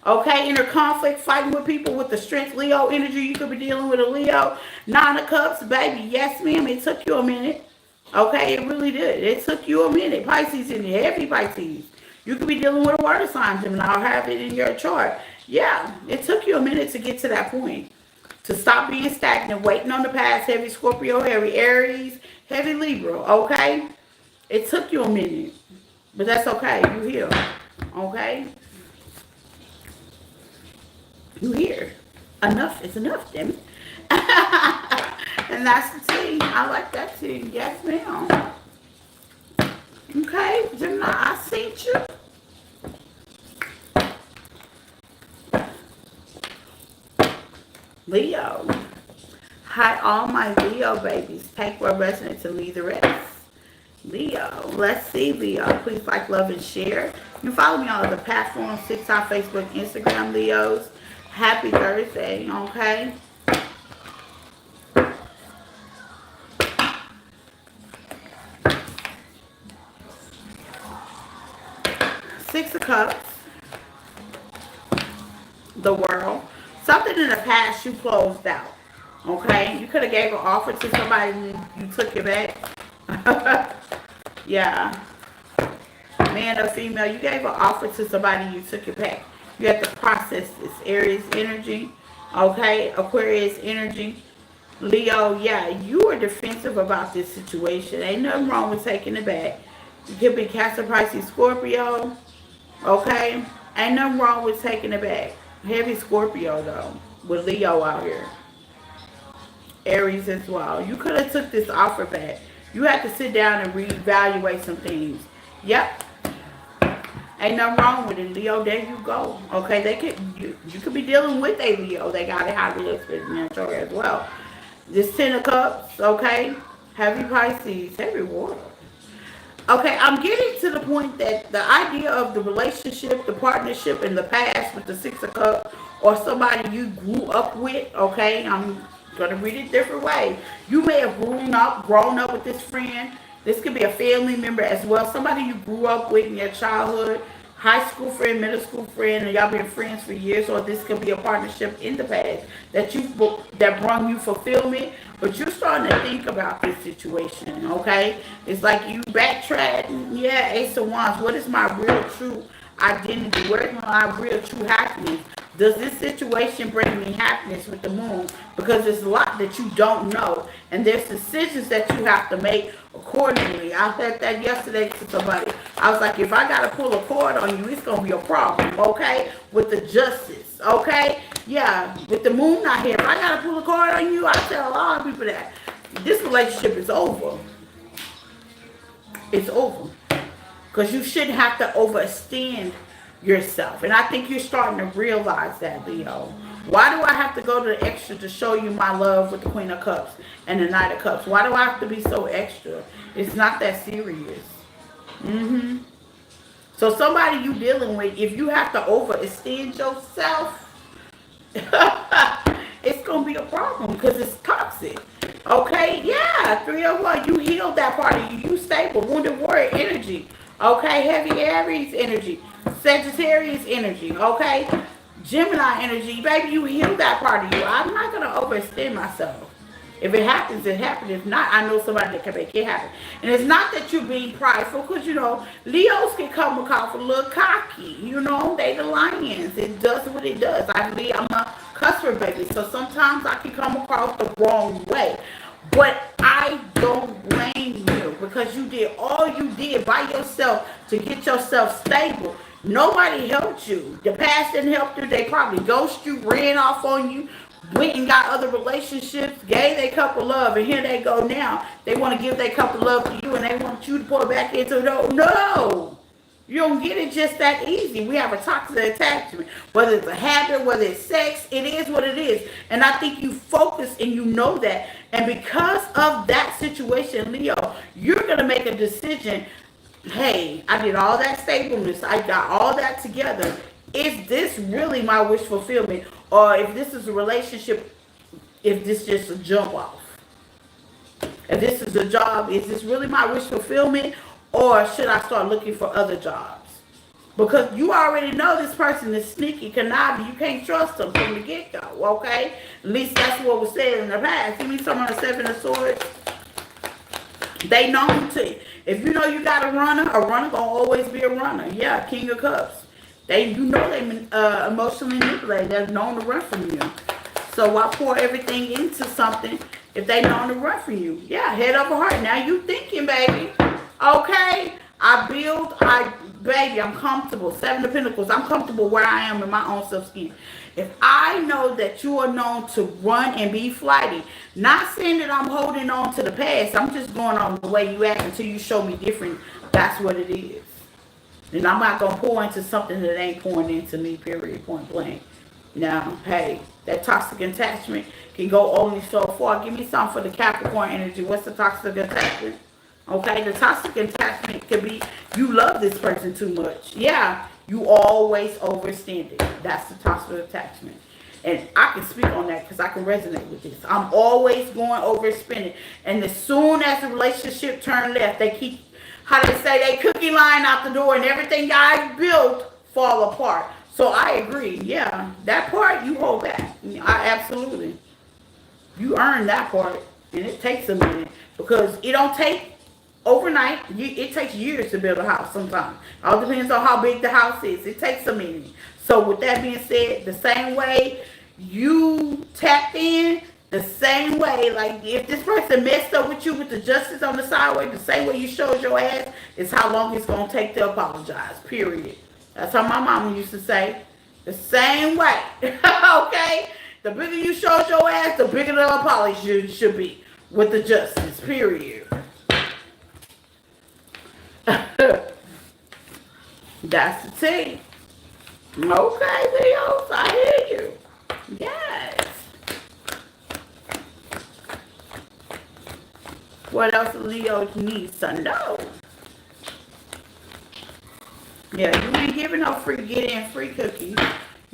okay? Inner conflict, fighting with people with the Strength Leo energy. You could be dealing with a Leo. 9 of Cups, baby. Yes, ma'am. It took you a minute, okay? It really did. It took you a minute. Pisces in here, heavy Pisces. You could be dealing with a water sign, Gemini, or have it in your chart. Yeah, it took you a minute to get to that point. To stop being stagnant, waiting on the past, heavy Scorpio, heavy Aries, heavy Libra, okay? It took you a minute, but that's okay. You here, okay? You here. Enough is enough, damn it. And that's the T. I like that T. Yes, ma'am. Okay, Gemini, I see you. Leo. Hi, all my Leo babies. Take what resonates and leave the rest. Leo. Let's see, Leo. Please like, love, and share. You can follow me on other platforms, TikTok, Facebook, Instagram, Leos. Happy Thursday, okay? Six of Cups. The World. Something in the past you closed out. Okay? You could have gave an offer to somebody and you took it back. Yeah. Man or female, you gave an offer to somebody and you took it back. You have to process this. Aries energy. Okay? Aquarius energy. Leo, yeah, you are defensive about this situation. Ain't nothing wrong with taking it back. You could be Cancer, Pisces, Scorpio. Okay? Ain't nothing wrong with taking it back. Heavy Scorpio, though, with Leo out here. Aries as well. You could have took this offer back. You had to sit down and reevaluate some things. Yep. Ain't nothing wrong with it, Leo. There you go. Okay, they could you could be dealing with a Leo. They got it highly exponential as well. This 10 of Cups, okay? Heavy Pisces, heavy water. Okay, I'm getting to the point that the idea of the relationship, the partnership in the past with the 6 of Cups or somebody you grew up with, okay? I'm gonna read it a different way. You may have grown up with this friend. This could be a family member as well. Somebody you grew up with in your childhood, high school friend, middle school friend, and y'all been friends for years. Or this could be a partnership in the past that brought you fulfillment. But you're starting to think about this situation, okay? It's like you backtrack. Yeah, Ace of Wands. What is my real true identity? Where's my real true happiness? Does this situation bring me happiness with the moon? Because there's a lot that you don't know. And there's decisions that you have to make accordingly. I said that yesterday to somebody. I was like, if I got to pull a cord on you, it's going to be a problem, okay? With the justice, okay? Yeah, with the moon not here. If I got to pull a cord on you, I tell a lot of people that this relationship is over. It's over. Because you shouldn't have to overextend yourself. And I think you're starting to realize that, Leo. Why do I have to go to the extra to show you my love with the Queen of Cups and the Knight of Cups? Why do I have to be so extra? It's not that serious. So somebody you dealing with, if you have to overextend yourself, it's going to be a problem because it's toxic. Okay, yeah, 301, you healed that part of you. You stable, wounded warrior energy. Okay, heavy Aries energy, Sagittarius energy, okay? Gemini energy, baby, you healed that part of you. I'm not going to overextend myself. If it happens, it happens. If not, I know somebody that can make it happen. And it's not that you're being prideful, because, you know, Leos can come across a little cocky. You know, they the lions. It does what it does. I'm a customer, baby. So sometimes I can come across the wrong way. But I don't blame you, because you did all you did by yourself to get yourself stable. Nobody helped you. The past didn't help you. They probably ghosted you, ran off on you, went and got other relationships, gave their cup of love, and here they go now. They want to give their cup of love to you, and they want you to pour back into it. No. You don't get it just that easy. We have a toxic attachment. Whether it's a habit, whether it's sex, it is what it is. And I think you focus and you know that. And because of that situation, Leo, you're going to make a decision. Hey, I did all that stableness. I got all that together. Is this really my wish fulfillment? Or if this is a relationship, if this is just a jump off? If this is a job, is this really my wish fulfillment? Or should I start looking for other jobs? Because you already know this person is sneaky, conniving. You can't trust them from the get-go, okay? At least that's what was said in the past. You mean someone on the Seven of Swords? They known to. If you know you got a runner gonna always be a runner. Yeah, King of Cups. They emotionally manipulated. They're known to run from you. So why pour everything into something if they known to run from you? Yeah, head over heart. Now you thinking, baby. Okay, baby, I'm comfortable. Seven of Pentacles, I'm comfortable where I am in my own self-skin. If I know that you are known to run and be flighty, not saying that I'm holding on to the past, I'm just going on the way you act until you show me different. That's what it is. And I'm not going to pour into something that ain't pouring into me, period, point blank. Now, hey, that toxic attachment can go only so far. Give me something for the Capricorn energy. What's the toxic attachment? Okay, the toxic attachment could be you love this person too much. Yeah, you always overstand it. That's the toxic attachment. And I can speak on that because I can resonate with this. I'm always going overspending. And as soon as the relationship turn left, they keep, how they say, they cookie line out the door and everything I built fall apart. So I agree. Yeah, that part you hold back. I absolutely. You earn that part. And it takes a minute. Because it don't take overnight. It takes years to build a house sometimes. All depends on how big the house is. It takes a minute. So with that being said, the same way you tapped in, the same way, like if this person messed up with you with the justice on the sideway, the same way you showed your ass is how long it's going to take to apologize, period. That's how my mama used to say. The same way. Okay? The bigger you showed your ass, the bigger the apology should be with the justice, period. That's the tea. Okay, Leos, I hear you. Yes. What else Leo needs to know? Yeah, you ain't giving no free get-in free cookies.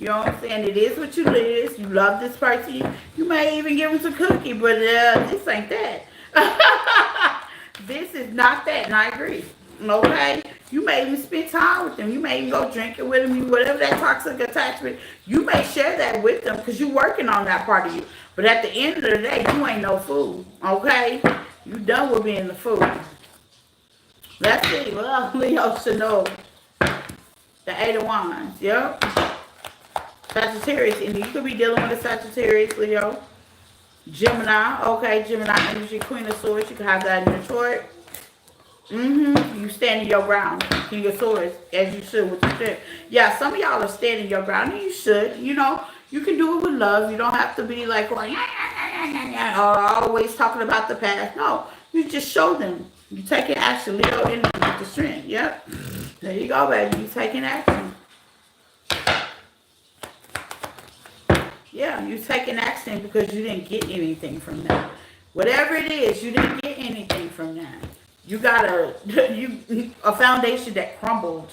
You know what I'm saying? It is what you live. You love this person. You may even give them some cookie, but this ain't that. This is not that, and I agree. Okay? You may even spend time with them. You may even go drinking with them. Whatever that toxic attachment, you may share that with them because you're working on that part of you. But at the end of the day, you ain't no fool. Okay? You done with being the fool. Let's see. Well, Leo should know. The Eight of Wands. Yep. Sagittarius. And you could be dealing with a Sagittarius, Leo. Gemini. Okay, Gemini energy. Queen of Swords. You can have that in your chart. You standing your ground. King of Swords. As you should with the strength. Yeah, some of y'all are standing your ground. And you should. You know, you can do it with love. You don't have to be like, or always talking about the past. No. You just show them. You taking action. Leo energy with the strength. Yep. There you go, baby. You taking action. Yeah, you taking action because you didn't get anything from that. Whatever it is, you didn't get anything from that. You got a foundation that crumbled.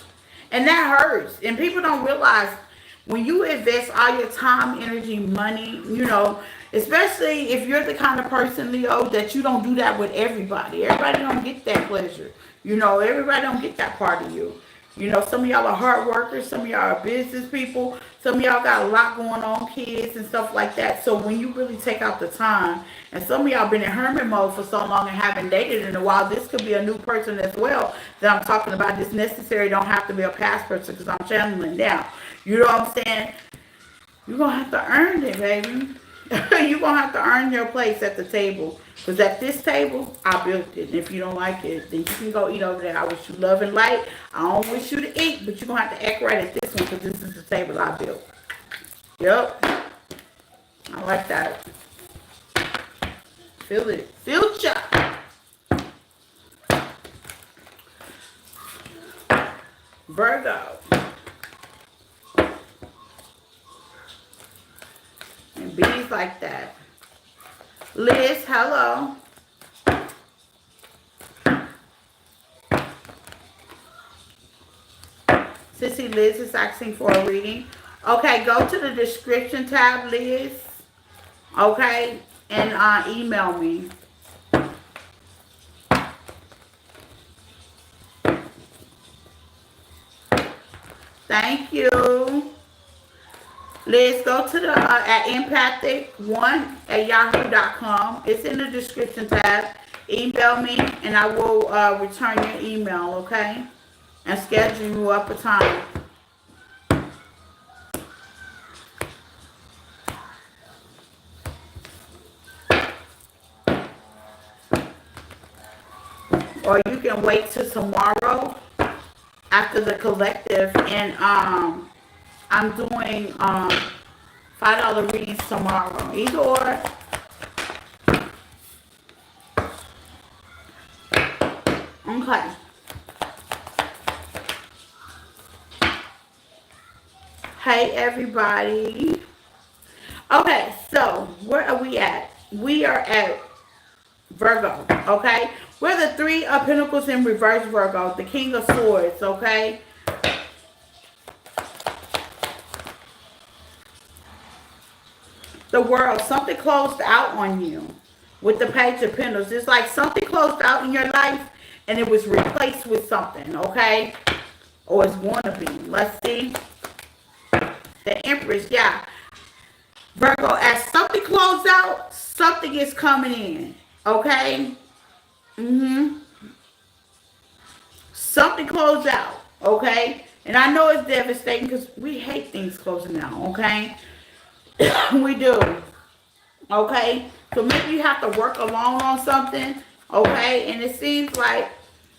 And that hurts. And people don't realize when you invest all your time, energy, money, you know, especially if you're the kind of person, Leo, that you don't do that with everybody. Everybody don't get that pleasure. You know, everybody don't get that part of you. You know, some of y'all are hard workers. Some of y'all are business people. Some of y'all got a lot going on, kids and stuff like that. So when you really take out the time, and some of y'all been in hermit mode for so long and haven't dated in a while, this could be a new person as well that I'm talking about. This necessary don't have to be a past person because I'm channeling now. You know what I'm saying? You're going to have to earn it, baby. You're going to have to earn your place at the table. Because at this table, I built it. And if you don't like it, then you can go eat over there. I wish you love and light. I don't wish you to eat, but you're going to have to act right at this one because this is the table I built. Yep. I like that. Feel it. Future. Virgo. And bees like that. Liz, hello. Sissy Liz is asking for a reading. Okay, go to the description tab, Liz. Okay, and email me. Thank you. Liz, go to the at empathic1@yahoo.com. It's in the description tab. Email me and I will return your email, okay? And schedule you up a time. Or you can wait till tomorrow after the collective, and I'm doing $5 readings tomorrow. Either or. Okay. Hey everybody. Okay, so where are we at? We are at Virgo, okay? We're the Three of Pentacles in reverse, Virgo. The King of Swords, okay? The World. Something closed out on you with the Page of Pentacles. It's like something closed out in your life and it was replaced with something, okay? Or it's going to be. Let's see. The Empress, yeah. Virgo, as something closed out, something is coming in, okay? Something closed out, okay? And I know it's devastating because we hate things closing out, okay? We do, okay? So maybe you have to work alone on something, okay? And it seems like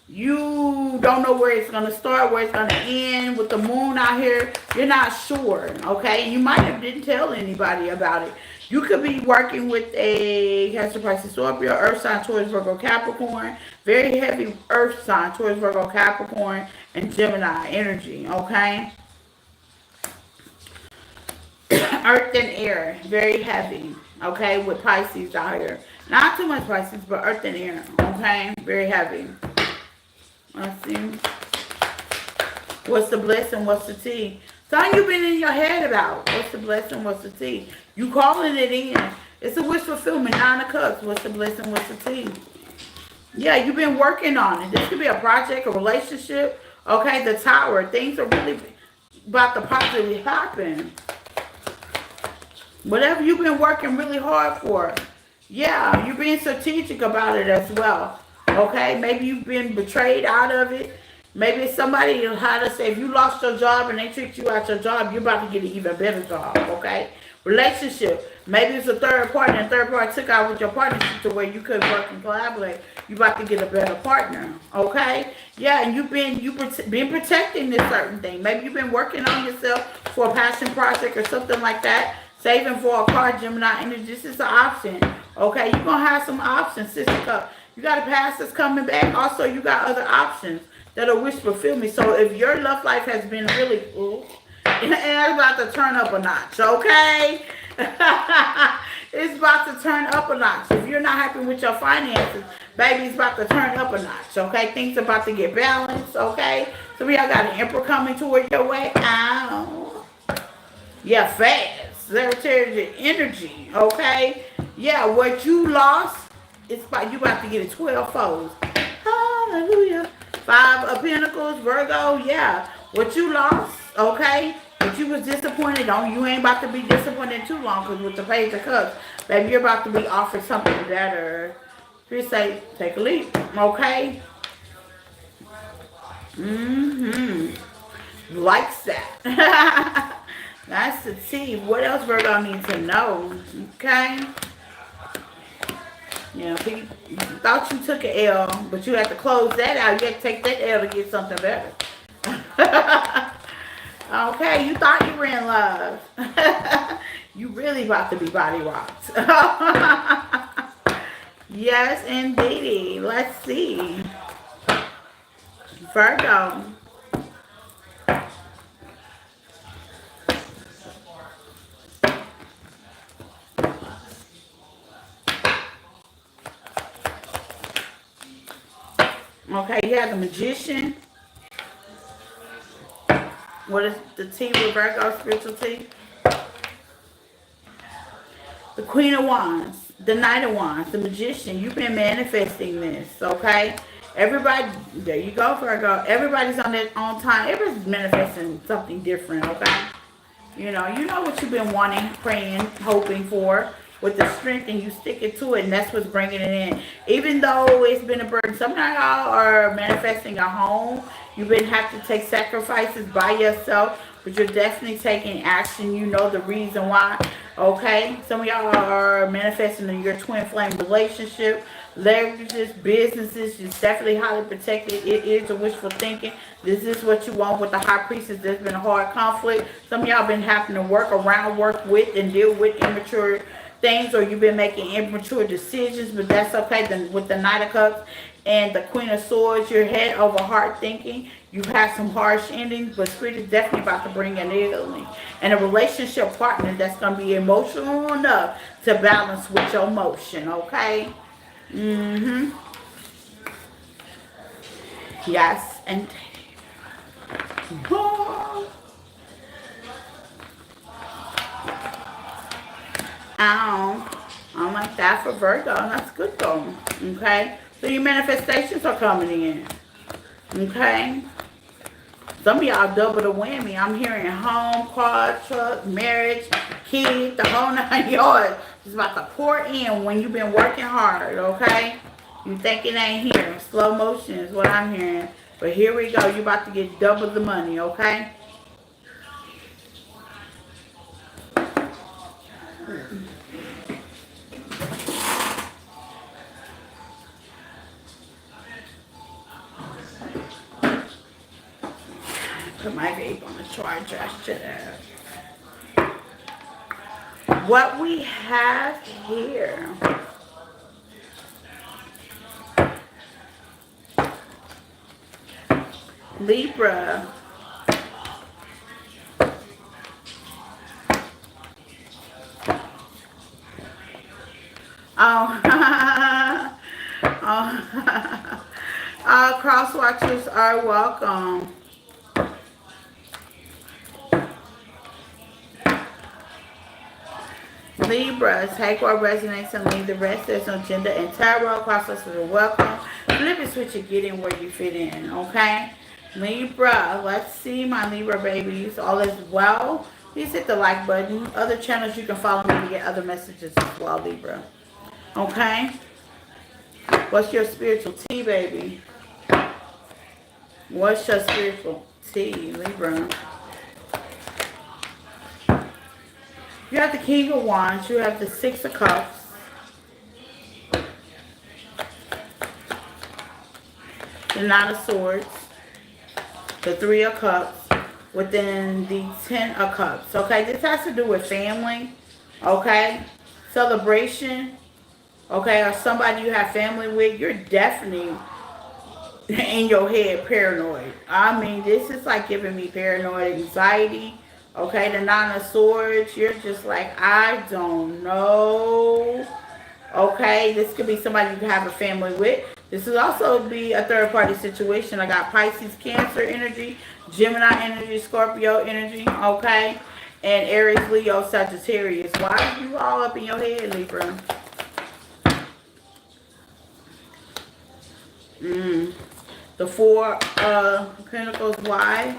you don't know where it's going to start, where it's going to end. With the moon out here, you're not sure, okay? You might have didn't tell anybody about it. You could be working with a Cancer, Pisces, Scorpio, Earth sign, Taurus, Virgo, Capricorn. Very heavy Earth sign, Taurus, Virgo, Capricorn, and Gemini energy, okay? Earth and air, very heavy, okay, with Pisces out here. Not too much Pisces, but earth and air, okay? Very heavy. Let's see. What's the bliss and what's the tea? Something you've been in your head about. What's the blessing? What's the tea? You calling it in. It's a wish fulfillment. 9 of Cups. What's the blessing? What's the tea? Yeah, you've been working on it. This could be a project, a relationship. Okay, the Tower. Things are really about to positively happen. Whatever you've been working really hard for. Yeah, you're being strategic about it as well. Okay, maybe you've been betrayed out of it. Maybe it's somebody, how to say, if you lost your job and they tricked you out your job, you're about to get an even better job. Okay, relationship. Maybe it's a third party, and third party took out with your partnership to where you could work and collaborate. You about to get a better partner. Okay, yeah, and been protecting this certain thing. Maybe you've been working on yourself for a passion project or something like that. Saving for a car, Gemini energy. This is an option. Okay, you're gonna have some options, Sister Cup. You got a past that's coming back. Also, you got other options that'll wish fulfill me. So if your love life has been really and it's about to turn up a notch, okay? It's about to turn up a notch. If you're not happy with your finances, baby, it's about to turn up a notch, okay? Things about to get balanced, okay? Some of y'all got an emperor coming toward your way. Ow. Yeah, fast. Sagittarius energy, okay? Yeah, what you lost, it's about you about to get it 12 folds. Hallelujah. 5 of Pentacles, Virgo, yeah. What you lost, okay? What you was disappointed on, you ain't about to be disappointed too long, because with the Page of Cups, baby, you're about to be offered something better. Just say, take a leap, okay? Likes that. That's the tea. What else Virgo needs to know, okay? Yeah, you thought you took an L, but you had to close that out. You had to take that L to get something better. Okay, you thought you were in love. You really about to be body rocked. Yes, indeed. Let's see. Virgo. Okay, you have the Magician. What is the T with Virgo spiritual T? The Queen of Wands, the Knight of Wands, the Magician. You've been manifesting this, okay? Everybody, there you go, Virgo. Everybody's on their own time. Everybody's manifesting something different, okay? You know what you've been wanting, praying, hoping for with the strength, and you stick it to it, and that's what's bringing it in. Even though it's been a burden, some of y'all are manifesting a home. You've been have to take sacrifices by yourself, but you're definitely taking action. You know the reason why, okay? Some of y'all are manifesting in your twin flame relationship, leverages, businesses. It's definitely highly protected. It is a wishful thinking. This is what you want with the High Priestess. There's been a hard conflict. Some of y'all been having to work around, work with, and deal with immature things, or you've been making immature decisions, but that's okay. Then with the Knight of Cups and the Queen of Swords, you're head over heart thinking. You've had some harsh endings, but Spirit is definitely about to bring an healing and a relationship partner that's going to be emotional enough to balance with your emotion, okay? Yes, and I don't like that for Virgo. That's good though. Okay? So your manifestations are coming in. Okay? Some of y'all double the whammy. I'm hearing home, car, truck, marriage, kids, the whole 9 yards. It's about to pour in when you've been working hard, okay? You think it ain't here. Slow motion is what I'm hearing. But here we go. You're about to get double the money, okay? Put my vape on the charger. I should have. What we have here. Libra. Oh. Oh. All cross watchers are welcome. Libra, take what resonates and leave the rest. There's no gender in tarot. Cross-us are welcome. Flip it, switch it, get in where you fit in, okay? Libra, let's see my Libra babies. All is well. Please hit the like button. Other channels you can follow me to get other messages as well, Libra. Okay? What's your spiritual tea, baby? What's your spiritual tea, Libra? You have the King of Wands. You have the Six of Cups. The Nine of Swords. The Three of Cups. Within the 10 of Cups. Okay, this has to do with family. Okay, celebration. Okay, or somebody you have family with. You're definitely in your head paranoid. I mean, this is like giving me paranoid anxiety. Okay, the Nine of Swords. You're just like, I don't know. Okay, this could be somebody you have a family with. This could also be a third party situation. I got Pisces, Cancer energy, Gemini energy, Scorpio energy, okay? And Aries, Leo, Sagittarius. Why are you all up in your head, Libra? The Four of Pentacles, why?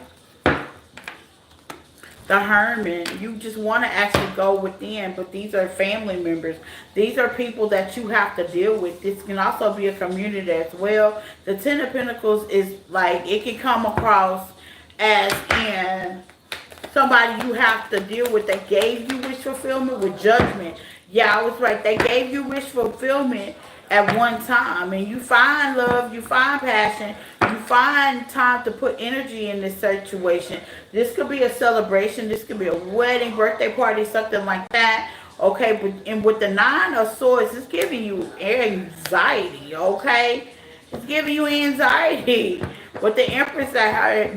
The Hermit. You just want to actually go within, but these are family members. These are people that you have to deal with. This can also be a community as well. The Ten of Pentacles is like, it can come across as in somebody you have to deal with that gave you wish fulfillment with judgment. Yeah, I was right. They gave you wish fulfillment at one time, and you find love, you find passion, you find time to put energy in this situation. This could be a celebration, this could be a wedding, birthday party, something like that. Okay, but and with the Nine of Swords, it's giving you anxiety, okay? It's giving you anxiety. With the Empress,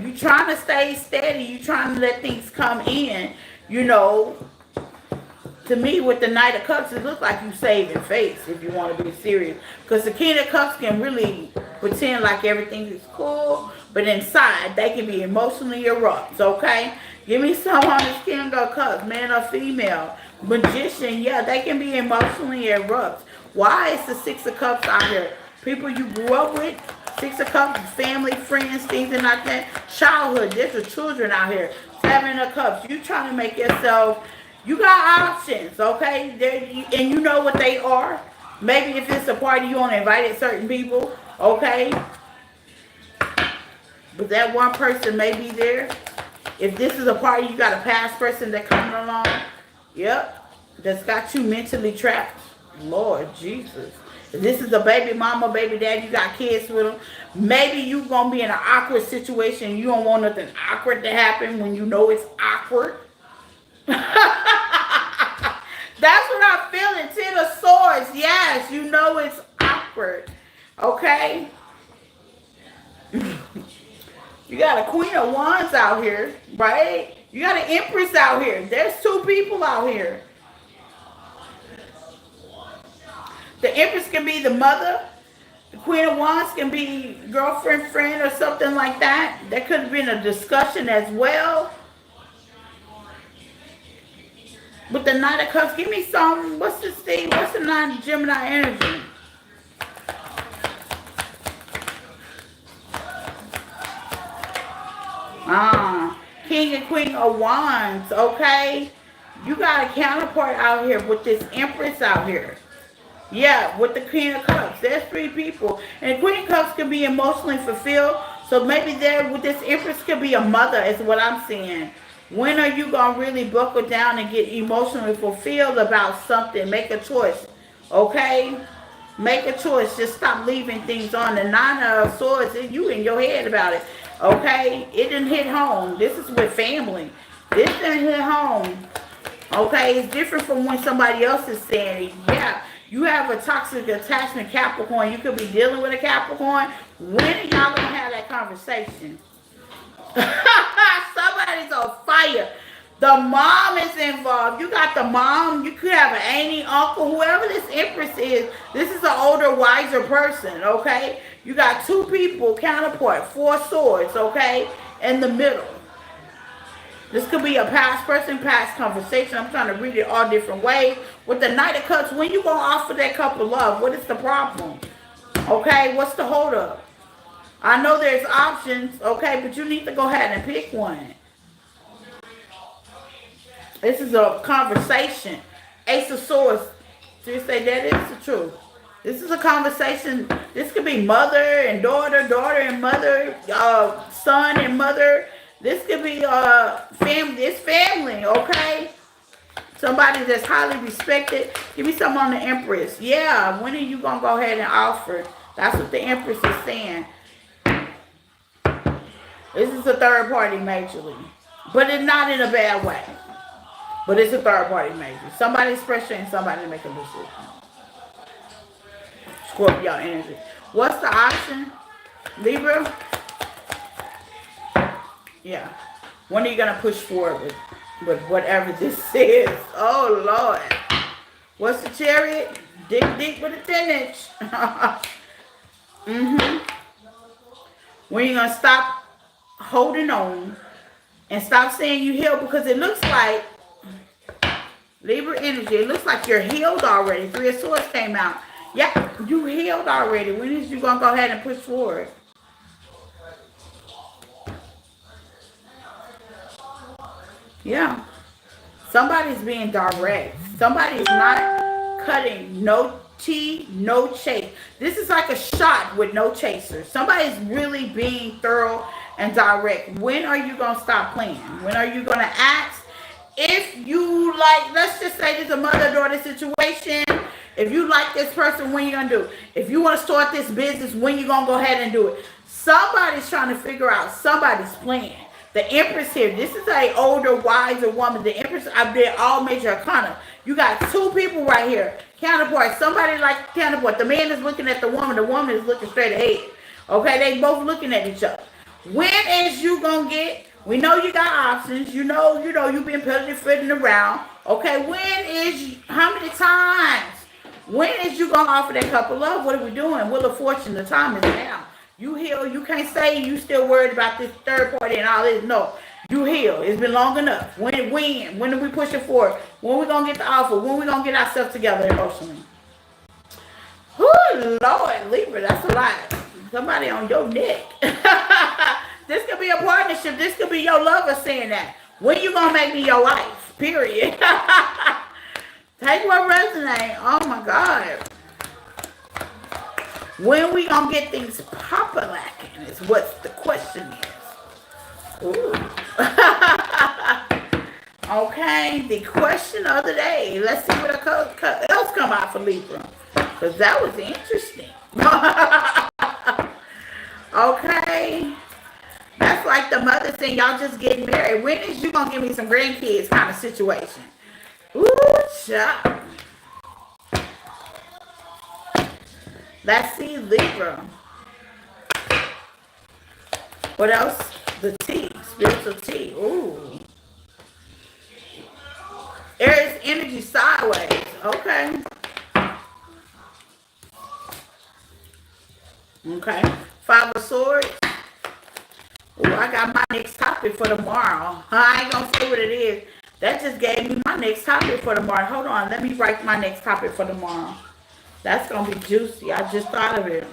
you trying to stay steady, you trying to let things come in, you know. To me, with the Knight of Cups, it looks like you saving face if you want to be serious. Because the King of Cups can really pretend like everything is cool, but inside, they can be emotionally erupt, okay? Give me some on this King of Cups, man or female. Magician, yeah, they can be emotionally erupt. Why is the Six of Cups out here? People you grew up with, Six of Cups, family, friends, things like that. Childhood, there's the children out here. Seven of Cups, you trying to make yourself... You got options, okay? And you know what they are. Maybe if it's a party, you only invited certain people, okay? But that one person may be there. If this is a party, you got a past person that coming along. Yep. That's got you mentally trapped. Lord Jesus. If this is a baby mama, baby dad, you got kids with them. Maybe you going to be in an awkward situation. You don't want nothing awkward to happen when you know it's awkward. That's what I'm feeling. Ten of Swords. Yes, you know it's awkward. Okay? You got a Queen of Wands out here, right? You got an Empress out here. There's two people out here. The Empress can be the mother. The Queen of Wands can be girlfriend, friend, or something like that. There could have been a discussion as well. With the Knight of Cups, give me some. What's this thing? What's the Nine Gemini energy? King and Queen of Wands, okay? You got a counterpart out here with this Empress out here. Yeah, with the Queen of Cups. There's three people. And Queen of Cups can be emotionally fulfilled. So maybe there with this Empress could be a mother is what I'm seeing. When are you going to really buckle down and get emotionally fulfilled about something? Make a choice, okay? Make a choice. Just stop leaving things on. The Nine of Swords, you in your head about it, okay? It didn't hit home. This is with family. This didn't hit home, okay? It's different from when somebody else is saying it. Yeah, you have a toxic attachment, Capricorn. You could be dealing with a Capricorn. When are y'all going to have that conversation? Somebody's on fire. The mom is involved. You got the mom. You could have an auntie, uncle, whoever this Empress is. This is an older, wiser person, okay? You got two people, counterpart, Four Swords, okay? In the middle. This could be a past person, past conversation. I'm trying to read it all different ways. With the Knight of Cups, when you going to offer that couple love, what is the problem? Okay, what's the holdup? I know there's options, okay, but you need to go ahead and pick one. This is a conversation. Ace of Swords. So you say that is the truth. This is a conversation. This could be mother and daughter, daughter and mother, son and mother. This could be family. It's family, okay? Somebody that's highly respected. Give me something on the Empress. Yeah, when are you going to go ahead and offer? That's what the Empress is saying. This is a third party majorly. But it's not in a bad way. But it's a third party major. Somebody's pressuring somebody to make a decision. Scorpio energy. What's the option? Libra? Yeah. When are you going to push forward with whatever this is? Oh, Lord. What's the Chariot? Dig deep with a 10-inch. When are you going to stop holding on and stop saying you healed? Because it looks like, Libra energy, it looks like you're healed already. Three of Swords came out. Yeah, you healed already. When is you going to go ahead and push forward? Yeah. Somebody's being direct. Somebody's not cutting. No tea, no chase. This is like a shot with no chaser. Somebody's really being thorough and direct. When are you going to stop playing? When are you going to ask? If you like, let's just say there's a mother-daughter situation. If you like this person, when you going to do it? If you want to start this business, when you going to go ahead and do it? Somebody's trying to figure out somebody's plan. The Empress here. This is an older, wiser woman. The Empress, I've been all major arcana. You got two people right here. Counterpart. Somebody like counterpart. The man is looking at the woman. The woman is looking straight ahead. Okay, they both looking at each other. When is you going to get... We know you got options. You know, you've been fitting around. Okay, how many times? When is you going to offer that couple love? What are we doing? Wheel of Fortune, the time is now. You heal. You can't say you still worried about this third party and all this. No, you heal. It's been long enough. When are we pushing forward? When we going to get the offer? When we going to get ourselves together emotionally? Oh, Lord, Libra, that's a lot. Somebody on your neck. This could be a partnership. This could be your lover saying that. When you going to make me your wife? Period. Take what resonates. Oh, my God. When we going to get things pop-a-lacking is what the question is. Ooh. Okay, the question of the day. Let's see what else come out for Libra. Because that was interesting. Okay. That's like the mother saying, y'all just getting married. When is you going to give me some grandkids kind of situation? Ooh, child. Let's see, Libra. What else? The tea. Spiritual tea. Ooh. Aries energy sideways. Okay. Okay. Five of Swords. Ooh, I got my next topic for tomorrow. I ain't going to say what it is. That just gave me my next topic for tomorrow. Hold on. Let me write my next topic for tomorrow. That's going to be juicy. I just thought of it.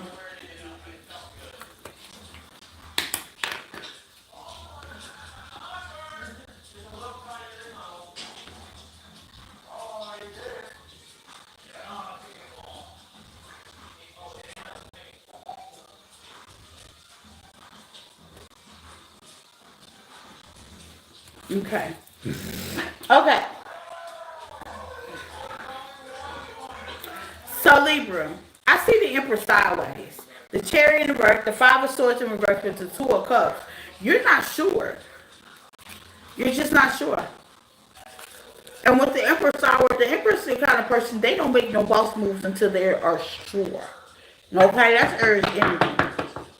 Okay. Okay. So Libra, I see the Emperor sideways. The Chariot in reverse, the Five of Swords in reverse, with the Two of Cups. You're not sure. You're just not sure. And with the Emperor sideways, the Emperor's the kind of person, they don't make no boss moves until they are sure. Okay, that's Aries energy.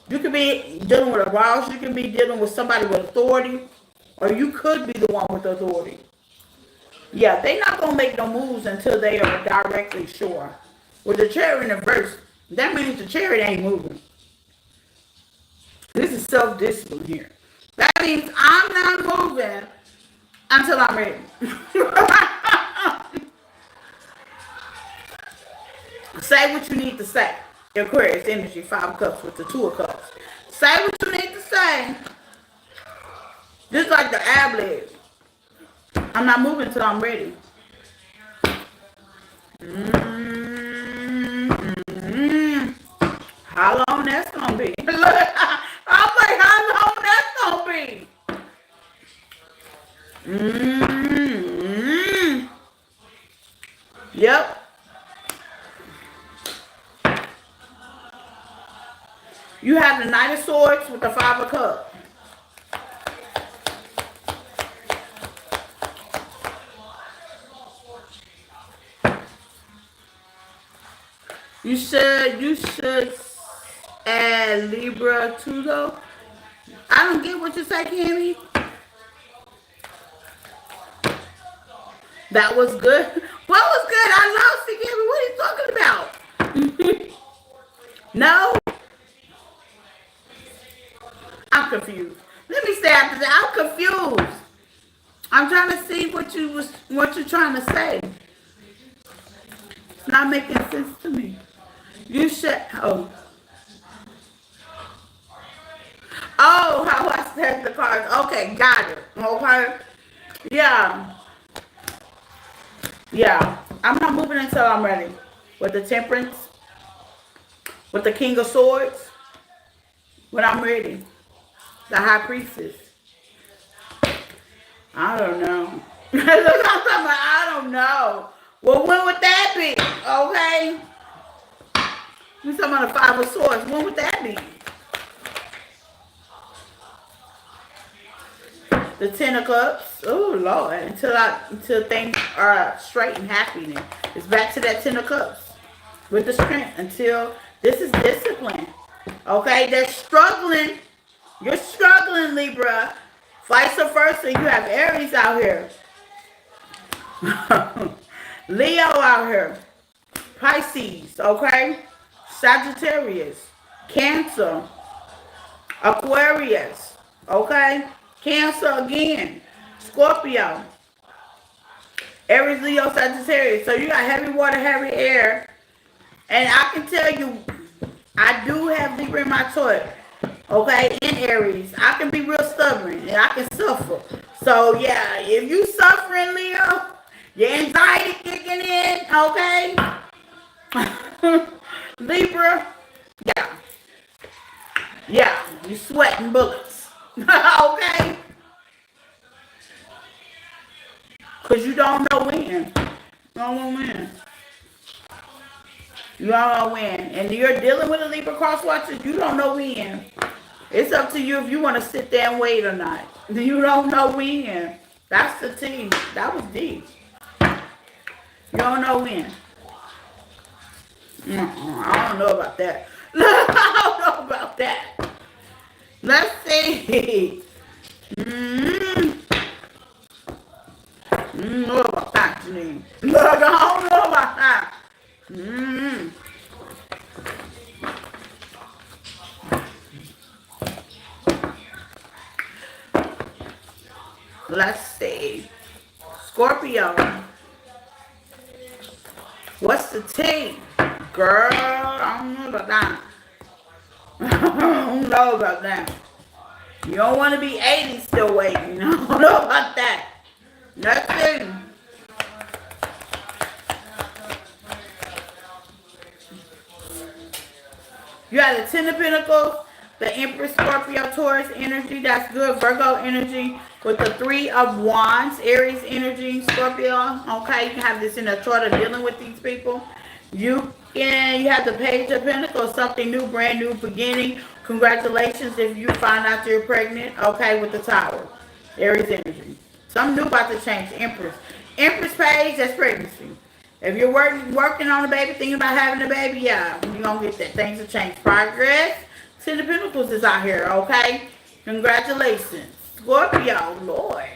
You could be dealing with a boss, you can be dealing with somebody with authority, or you could be the one with authority. Yeah, they're not going to make no moves until they are directly sure. With the Chariot in reverse, that means the Chariot ain't moving. This is self-discipline here. That means I'm not moving until I'm ready. Say what you need to say. Aquarius energy, 5 of Cups with the 2 of Cups. Say what you need to say. Just like the ab leg. I'm not moving until I'm ready. How long that's gonna be? I'm like, how long that's gonna be? Yep. You have the Knight of Swords with the 5 of Cups. You should add Libra too, though. I don't get what you say, Kimmy. That was good. What was good? I lost it, Kimmy. What are you talking about? No? I'm confused. Let me say after that. I'm confused. I'm trying to see what you're trying to say. It's not making sense to me. You should. Oh, how I said the cards. Okay, got it. Okay. Yeah. I'm not moving until I'm ready. With the Temperance. With the King of Swords. When I'm ready. The High Priestess. I don't know. I don't know. Well, when would that be? Okay. We're talking about the 5 of Swords. When would that be? The 10 of Cups. Oh, Lord. Until things are straight and happy then. It's back to that 10 of Cups. With the strength. Until this is discipline. Okay? They're struggling. You're struggling, Libra. Vice versa. You have Aries out here. Leo out here. Pisces. Okay? Sagittarius. Cancer. Aquarius. Okay? Cancer again. Scorpio. Aries, Leo, Sagittarius. So you got heavy water, heavy air. And I can tell you, I do have Libra in my chart. Okay? In Aries. I can be real stubborn. And I can suffer. So yeah, if you suffering, Leo, your anxiety kicking in. Okay? Libra. Yeah. You sweating bullets. Okay? Because you don't know when. You don't know when. You don't know when. And you're dealing with a Libra cross watcher, you don't know when. It's up to you if you want to sit there and wait or not. You don't know when. That's the T. That was deep. You don't know when. I don't know about that. I don't know about that. Let's see. I don't know about that, Janine. Look, I don't know about that. Let's see. Scorpio. What's the T? Girl, I don't know about that. I don't know about that. You don't want to be 80 still waiting. I don't know about that. Nothing. You got the 10 of Pentacles, the Empress, Scorpio, Taurus energy. That's good. Virgo energy with the 3 of Wands, Aries energy, Scorpio. Okay, you can have this in a chart of dealing with these people. You have the Page of Pentacles, something new, brand new beginning. Congratulations if you find out you're pregnant. Okay, with the Tower, Aries energy. Something new about to change. Empress Page, that's pregnancy. If you're working on a baby, thinking about having a baby, yeah, you're going to get that. Things will change. Progress. 10 of Pentacles is out here, okay? Congratulations. Scorpio, Lord.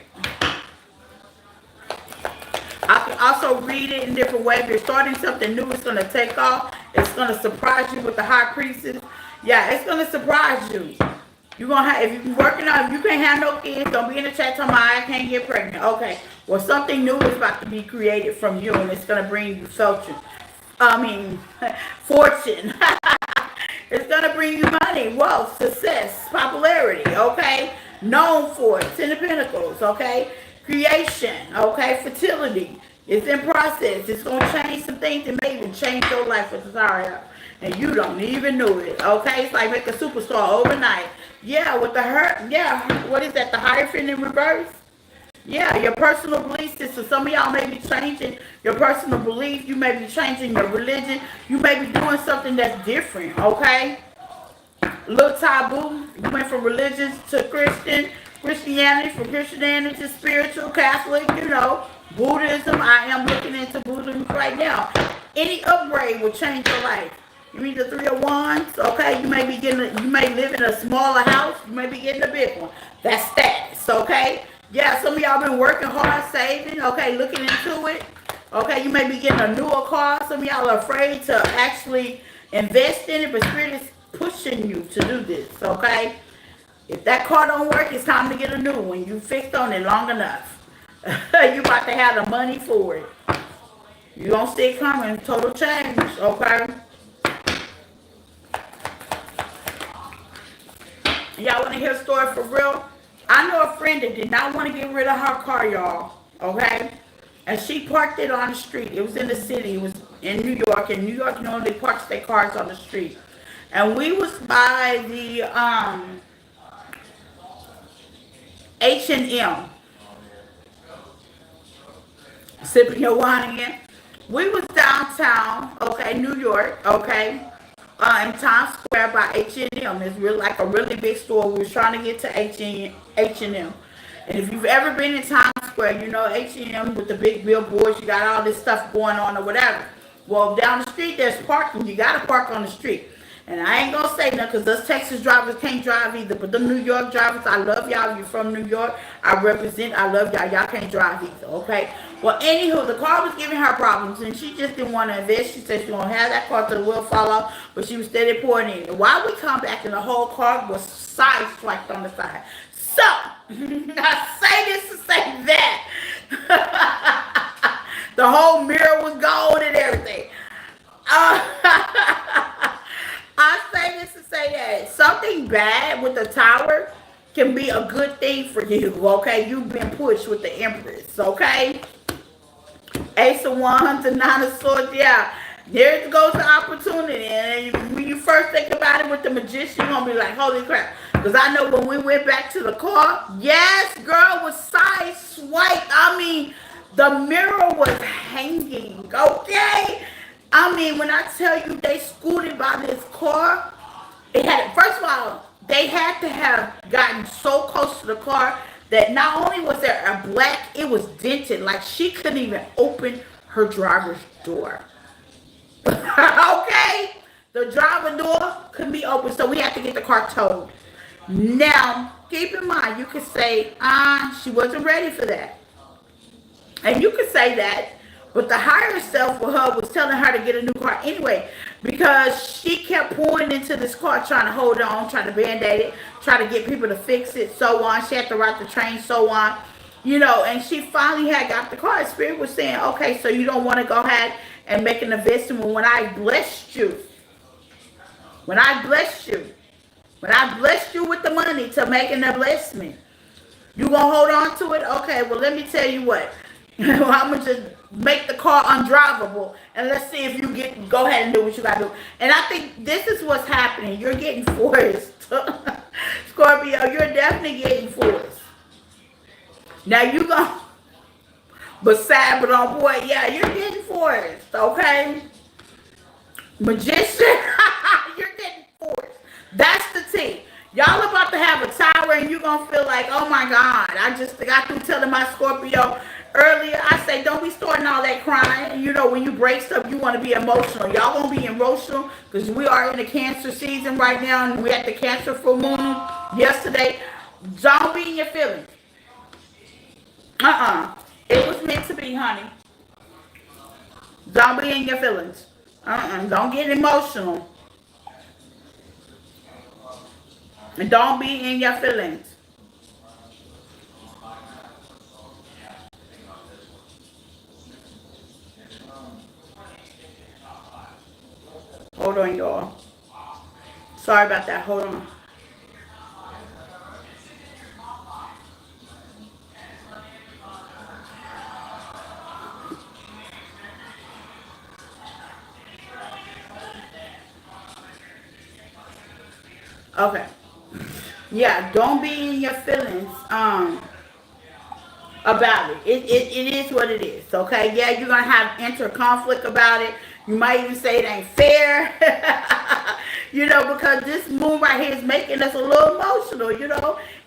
I can also read it in different ways. If you're starting something new, it's going to take off. It's going to surprise you with the High Priestess. Yeah, it's going to surprise you. You gonna have, if you working on, if you can't have no kids, don't be in the chat talking about I can't get pregnant. Okay, well something new is about to be created from you, and it's gonna bring you fortune. I mean, fortune. It's gonna bring you money, wealth, success, popularity. Okay, known for it. Ten of Pentacles. Okay, creation. Okay, fertility. It's in process. It's gonna change some things that may even change your life with Zaria, and you don't even know it. Okay, it's like make a superstar overnight. Yeah, with the hurt. Yeah, what is that? The Hierophant in reverse. Yeah, your personal belief system. Some of y'all may be changing your personal belief. You may be changing your religion. You may be doing something that's different, okay? Little taboo. You went from religious to Christianity, from Christianity to spiritual, Catholic, you know, Buddhism. I am looking into Buddhism right now. Any upgrade will change your life. You need the Three of Wands, okay? You may be getting, you may live in a smaller house. You may be getting a big one. That's status, okay? Yeah, some of y'all been working hard, saving, okay, looking into it. Okay, you may be getting a newer car. Some of y'all are afraid to actually invest in it, but Spirit is pushing you to do this, okay? If that car don't work, it's time to get a new one. You fixed on it long enough. You about to have the money for it. You don't see it coming, total change, okay? Y'all want to hear a story for real? I know a friend that did not want to get rid of her car, y'all, okay? And she parked it on the street. It was in the city. It was in New York. In New York, you know, they park their cars on the street. And we was by the H&M, sipping your wine again. We was downtown, okay, New York, okay, in Times Square by H&M. It's really like a really big store. We was trying to get to H&M. And if you've ever been in Times Square, you know H&M with the big billboards, you got all this stuff going on or whatever. Well, down the street, there's parking. You got to park on the street. And I ain't going to say nothing because us Texas drivers can't drive either. But them New York drivers, I love y'all. You're from New York. I represent. I love y'all. Y'all can't drive either, okay? Well, anywho, the car was giving her problems. And she just didn't want to invest. She said she going to have that car till the wheel fall off. But she was steady pouring in. And while we come back and the whole car was side swiped on the side. So, I say this to say that. The whole mirror was gold and everything. I say this to say that something bad with the tower can be a good thing for you, okay? You've been pushed with the Empress, okay? Ace of Wands and Nine of Swords, yeah. There goes the opportunity. And when you first think about it with the Magician, you're going to be like, holy crap. Because I know when we went back to the car, yes, girl, was side swiped. I mean, the mirror was hanging, okay? I mean, when I tell you they scooted by this car, it had, first of all, they had to have gotten so close to the car that not only was there a black, it was dented. Like she couldn't even open her driver's door. Okay? The driver door couldn't be open, so we had to get the car towed. Now, keep in mind, you could say, she wasn't ready for that. And you could say that, but the higher self for her was telling her to get a new car anyway, because she kept pouring into this car, trying to hold on, trying to band-aid it, trying to get people to fix it, so on. She had to ride the train, so on. You know, and she finally had got the car. Spirit was saying, okay, so you don't want to go ahead and make an investment when I blessed you. When I blessed you. When I blessed you with the money to make an investment. You gonna hold on to it? Okay, well, let me tell you what. I'm gonna just make the car undrivable, and let's see if you go ahead and do what you gotta do. And I think this is what's happening. You're getting forced. Scorpio, you're definitely getting forced. Now you go, but sad, but on boy, yeah, you're getting forced, okay? Magician, you're getting forced. That's the T. Y'all about to have a tower, and you're gonna feel like, oh my God, I just got through telling my Scorpio earlier. I say, don't be starting all that crying. You know, when you break stuff, you want to be emotional. Y'all gonna be emotional because we are in the Cancer season right now, and we had the Cancer full moon yesterday. Don't be in your feelings. It was meant to be, honey. Don't be in your feelings. Don't get emotional. And don't be in your feelings. Hold on, y'all. Sorry about that. Hold on. Okay. Yeah, don't be in your feelings. About it. It is what it is. Okay. Yeah, you're gonna have inter conflict about it. You might even say it ain't fair. Because this moon right here is making us a little emotional.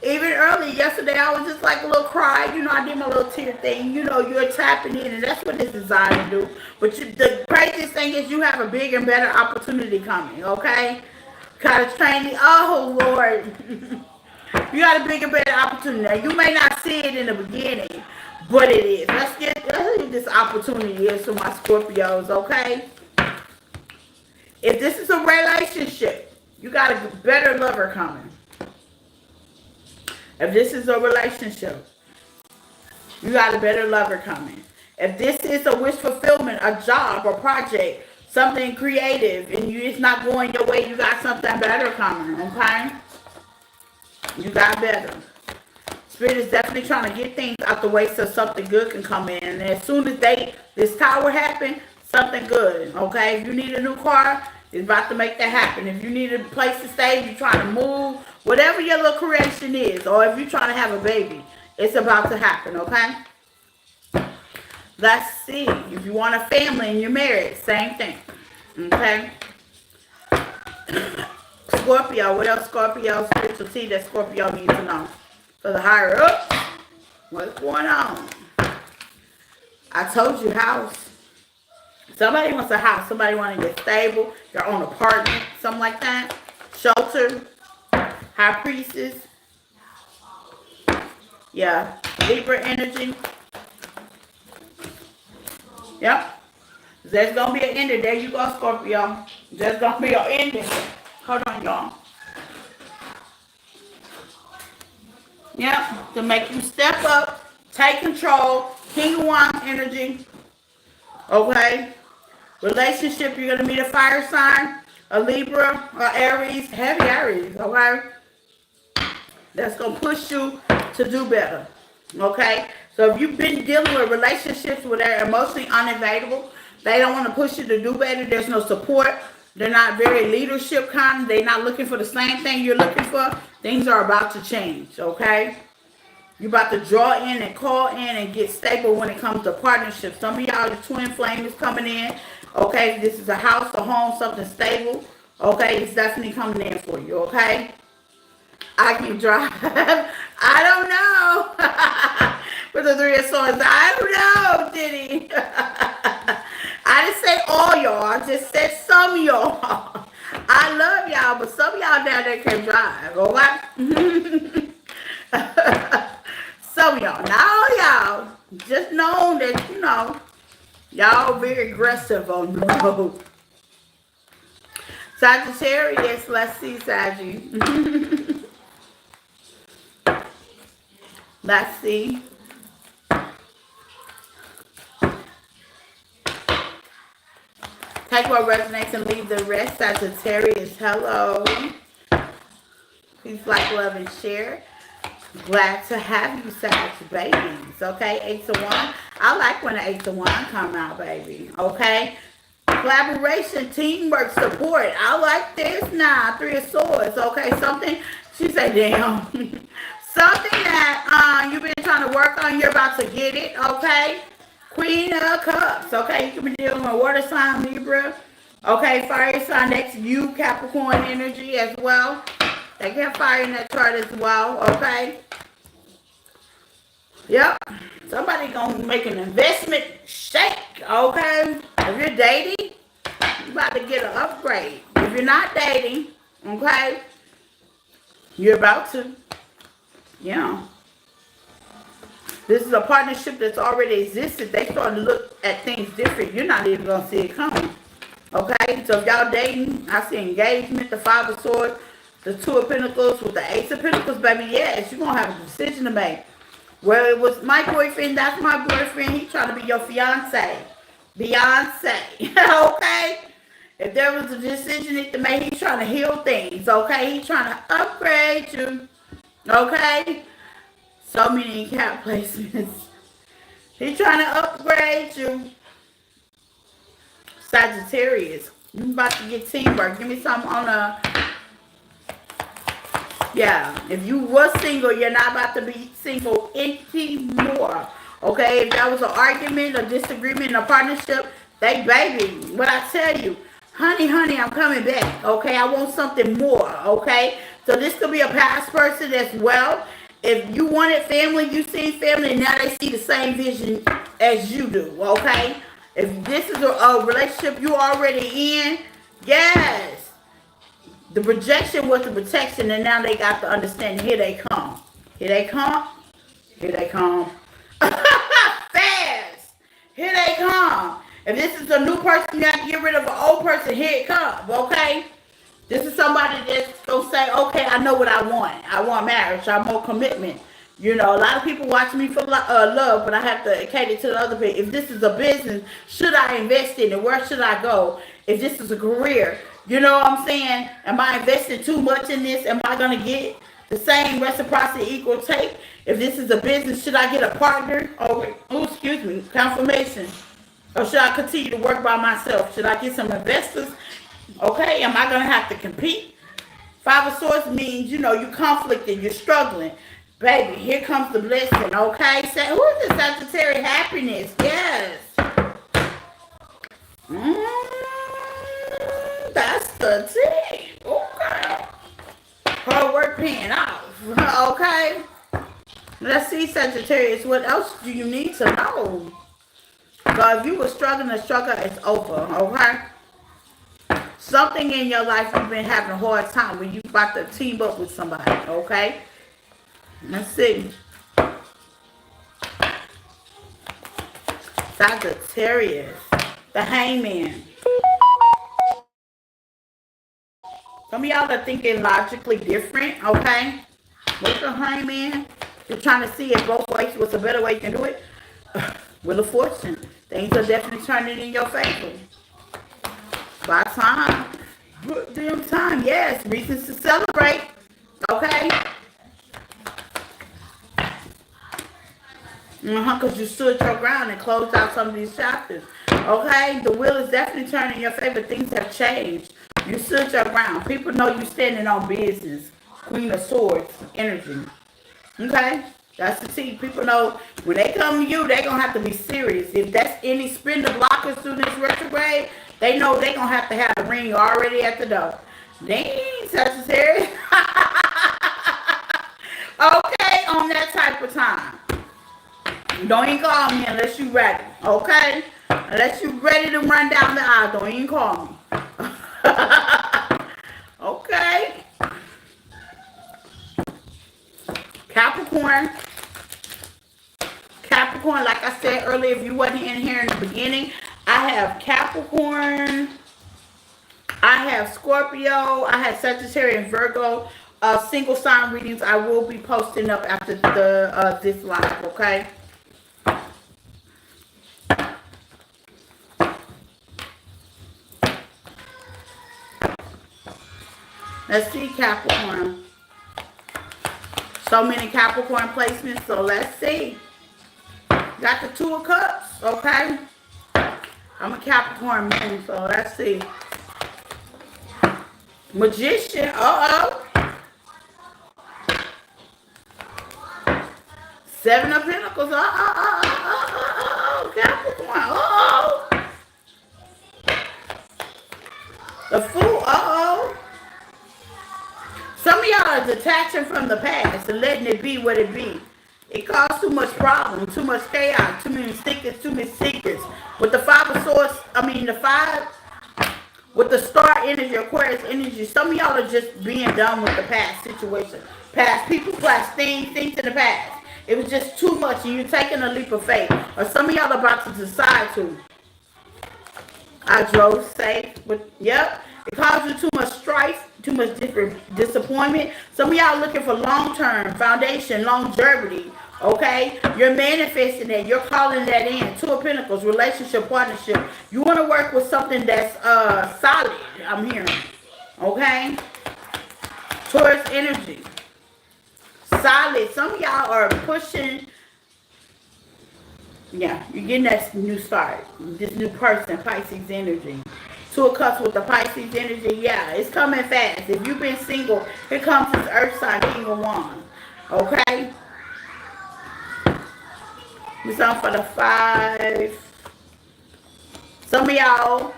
Even early yesterday I was just like a little cry. I did my little tear thing. You're tapping in and that's what it's designed to do. But the craziest thing is you have a bigger and better opportunity coming, okay? Kind of training. Oh Lord. You got a bigger, better opportunity. Now, you may not see it in the beginning, but it is. Let's get this opportunity is for my Scorpios, okay? If this is a relationship, you got a better lover coming. If this is a relationship, you got a better lover coming. If this is a wish fulfillment, a job, a project, something creative, and it's not going your way, you got something better coming, okay? You got better. Spirit is definitely trying to get things out the way so something good can come in. And as soon as this tower happen, something good, okay? If you need a new car, it's about to make that happen. If you need a place to stay, if you're trying to move, whatever your little creation is, or if you're trying to have a baby, it's about to happen, okay? Let's see. If you want a family and you're married, same thing, okay? Scorpio, what else Scorpio spiritual tea that Scorpio needs to know? For the higher up, what's going on? I told you house. Somebody wants a house. Somebody wants to get stable, their own apartment, something like that. Shelter, high priestess. Yeah, Libra energy. Yep. There's going to be an ending. There you go, Scorpio. There's going to be an ending. Hold on, y'all. Yep, to make you step up, take control, King of Wands energy. Okay? Relationship, you're going to meet a fire sign, a Libra, or Aries, heavy Aries, okay? That's going to push you to do better, okay? So if you've been dealing with relationships where they're emotionally unavailable, they don't want to push you to do better, there's no support, they're not very leadership kind, they're not looking for the same thing you're looking for, things are about to change, okay? You're about to draw in and call in and get stable when it comes to partnerships. Some of y'all, the twin flame is coming in. Okay, this is a house, a home, something stable. Okay, it's definitely coming in for you, okay? I can drive. I don't know. With the Three of Swords, I don't know, Diddy. I didn't say all y'all. I just said some of y'all. I love y'all, but some of y'all down there can drive, okay? Some of y'all, not all y'all. Just know that, y'all very aggressive on the road. Sagittarius, let's see, Saggy. Let's see. Take what resonates and leave the rest. Sagittarius, hello. Please like, love, and share. Glad to have you, Sag babies. Okay, 8 to 1. I like when the 8 to 1 come out, baby. Okay. Collaboration, teamwork, support. I like this now. 3 of Swords. Okay, something. She said, damn. Something that you've been trying to work on, you're about to get it. Okay. Queen of Cups. Okay, you can be dealing with water sign, Libra. Okay, fire sign next to you, Capricorn energy as well. They get fire in that chart as well, okay? Yep. Somebody gonna make an investment shake, okay? If you're dating, you about to get an upgrade. If you're not dating, okay, you're about to, This is a partnership that's already existed. They starting to look at things different. You're not even gonna see it coming. Okay? So if y'all dating, I see engagement, the 5 of Swords. The Two of Pentacles with the Ace of Pentacles, baby. Yes, you're going to have a decision to make. Well, it was my boyfriend. That's my boyfriend. He's trying to be your fiance. Beyonce. Okay? If there was a decision to make, he's trying to heal things. Okay? He's trying to upgrade you. Okay? So many cat placements. He's trying to upgrade you. Sagittarius. You about to get teamwork. Give me something on a... Yeah. If you were single, you're not about to be single anymore. Okay? If that was an argument, a disagreement, a partnership, they baby. What I tell you. Honey, I'm coming back. Okay? I want something more. Okay? So this could be a past person as well. If you wanted family, you seen family, and now they see the same vision as you do, okay? If this is a relationship you already in, yes. The rejection was the protection, and now they got the understanding. Here they come. Here they come. Here they come. Fast. Here they come. If this is a new person, you have to get rid of an old person. Here it comes, okay? This is somebody that's going to say, okay, I know what I want. I want marriage. I want commitment. You know, a lot of people watch me for love, but I have to cater to the other people. If this is a business, should I invest in it? Where should I go? If this is a career, you know what I'm saying? Am I investing too much in this? Am I going to get the same reciprocity equal take? If this is a business, should I get a partner? Excuse me, confirmation. Or should I continue to work by myself? Should I get some investors? Okay, am I going to have to compete? Five of Swords means, you know, you're conflicted, you're struggling. Baby, here comes the blessing, okay? Who is this Sagittarius? Happiness, yes. That's the thing, okay. Hard work paying off, okay? Let's see, Sagittarius, what else do you need to know? So if you were struggling, the struggle is over, okay? Something in your life you've been having a hard time when you about to team up with somebody, okay? Let's see. Sagittarius, the Hangman. Some of y'all are thinking logically different, okay? With the Hangman, you're trying to see if both ways was a better way you can do it. Wheel of Fortune, things are definitely turning in your favor. By time. Good damn time. Yes. Reasons to celebrate. Okay? Because you stood your ground and closed out some of these chapters. Okay? The wheel is definitely turning in your favor. Things have changed. You stood your ground. People know you standing on business. Queen of Swords energy. Okay? That's the T. People know when they come to you, they're going to have to be serious. If that's any spin the blockers through this retrograde, they know they're going to have the ring already at the door. Dang, Sagittarius. Okay, on that type of time. Don't even call me unless you ready. Okay? Unless you ready to run down the aisle, don't even call me. Okay? Capricorn. Capricorn, like I said earlier, if you wasn't in here in the beginning, I have Capricorn, I have Scorpio, I have Sagittarius and Virgo. Single sign readings I will be posting up after the this live, okay? Let's see, Capricorn. So many Capricorn placements, so let's see. Got the Two of Cups, okay? I'm a Capricorn moon, so let's see. Magician, Seven of Pentacles, Capricorn, The Fool, Some of y'all are detaching from the past and letting it be what it be. It caused too much problem, too much chaos, too many secrets. With the Five of Swords, with the Star energy, Aquarius energy, some of y'all are just being done with the past situation. Past people, past things in the past. It was just too much and you're taking a leap of faith. Or some of y'all are about to decide to. I drove safe. Yep. It causes you too much strife, too much different disappointment. Some of y'all looking for long-term foundation, longevity. Okay, you're manifesting that. You're calling that in. Two of Pentacles, relationship, partnership. You want to work with something that's solid. I'm hearing. Okay, Taurus energy, solid. Some of y'all are pushing. Yeah, you're getting that new start. This new person, Pisces energy. Two of Cups with the Pisces energy. Yeah, it's coming fast. If you've been single, here comes this Earth sign, King of Wands. Okay? It's on for the 5. Some of y'all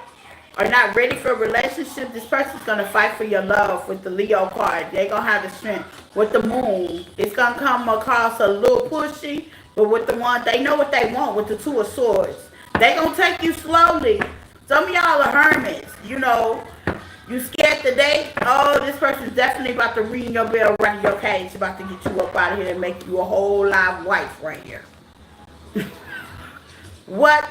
are not ready for a relationship. This person's going to fight for your love with the Leo card. They're going to have the strength. With the Moon, it's going to come across a little pushy. But with the one, they know what they want with the Two of Swords. They're going to take you slowly. Some of y'all are hermits. You know, you scared to date. Oh, this person's definitely about to ring your bell around your cage. About to get you up out of here and make you a whole live wife right here. What?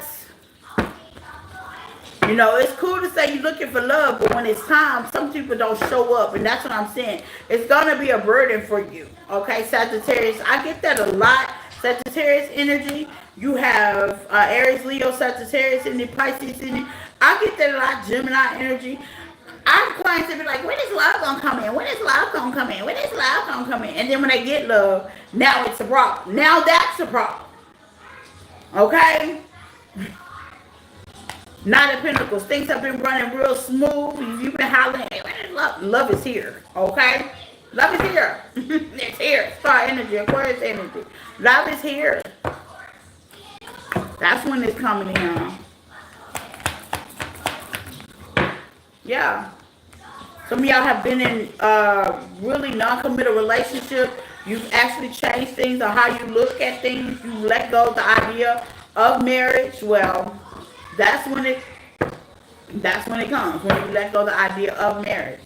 You know, it's cool to say you're looking for love, but when it's time, some people don't show up, and that's what I'm saying. It's going to be a burden for you, okay, Sagittarius? I get that a lot. Sagittarius energy, you have Aries, Leo, Sagittarius, and the Pisces energy. I get that a lot, Gemini energy. I have clients that be like, when is love going to come in? When is love going to come in? When is love going to come in? And then when they get love, now it's a problem. Now that's a problem. Okay? Knight of Pentacles. Things have been running real smooth. You've been hollering, hey, love is here. Okay? Love is here. It's here. Star energy, Aquarius energy. Love is here. That's when it's coming in. Yeah. Some of y'all have been in really non-committal relationship. You've actually changed things on how you look at things. You let go of the idea of marriage. Well, that's when it comes. When you let go of the idea of marriage.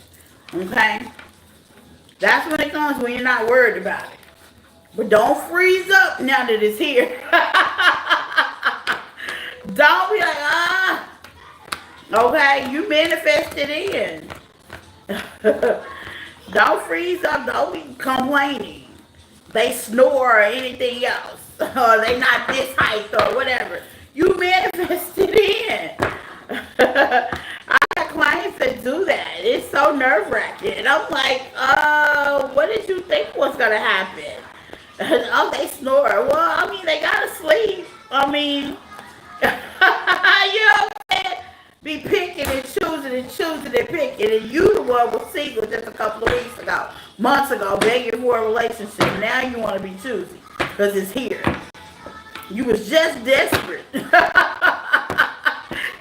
Okay? That's when it comes, when you're not worried about it. But don't freeze up now that it's here. Don't be like, okay, you manifested in. Don't freeze up. Don't be complaining. They snore or anything else. Or they not this height or whatever. You manifested in. I got clients that do that. It's so nerve-wracking. And I'm like, what did you think was going to happen? Oh, they snore. Well, I mean, they got to sleep. I mean, you know what I'm saying? Be picking and choosing and picking. And you the one was single just a couple of weeks ago, months ago, begging for a relationship. Now you want to be choosy because it's here. You was just desperate.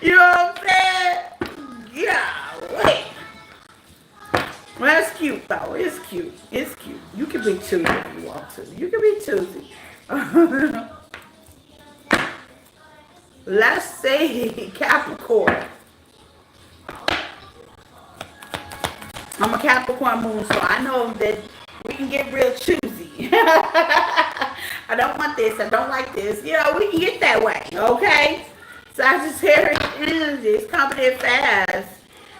You know what I'm saying? Yeah, wait. Well, that's cute, though. It's cute. It's cute. You can be choosy if you want to. You can be choosy. Let's say Capricorn. I'm a Capricorn moon, so I know that we can get real choosy. I don't want this. I don't like this. You know, we can get that way, okay? Sagittarius energy is coming in fast.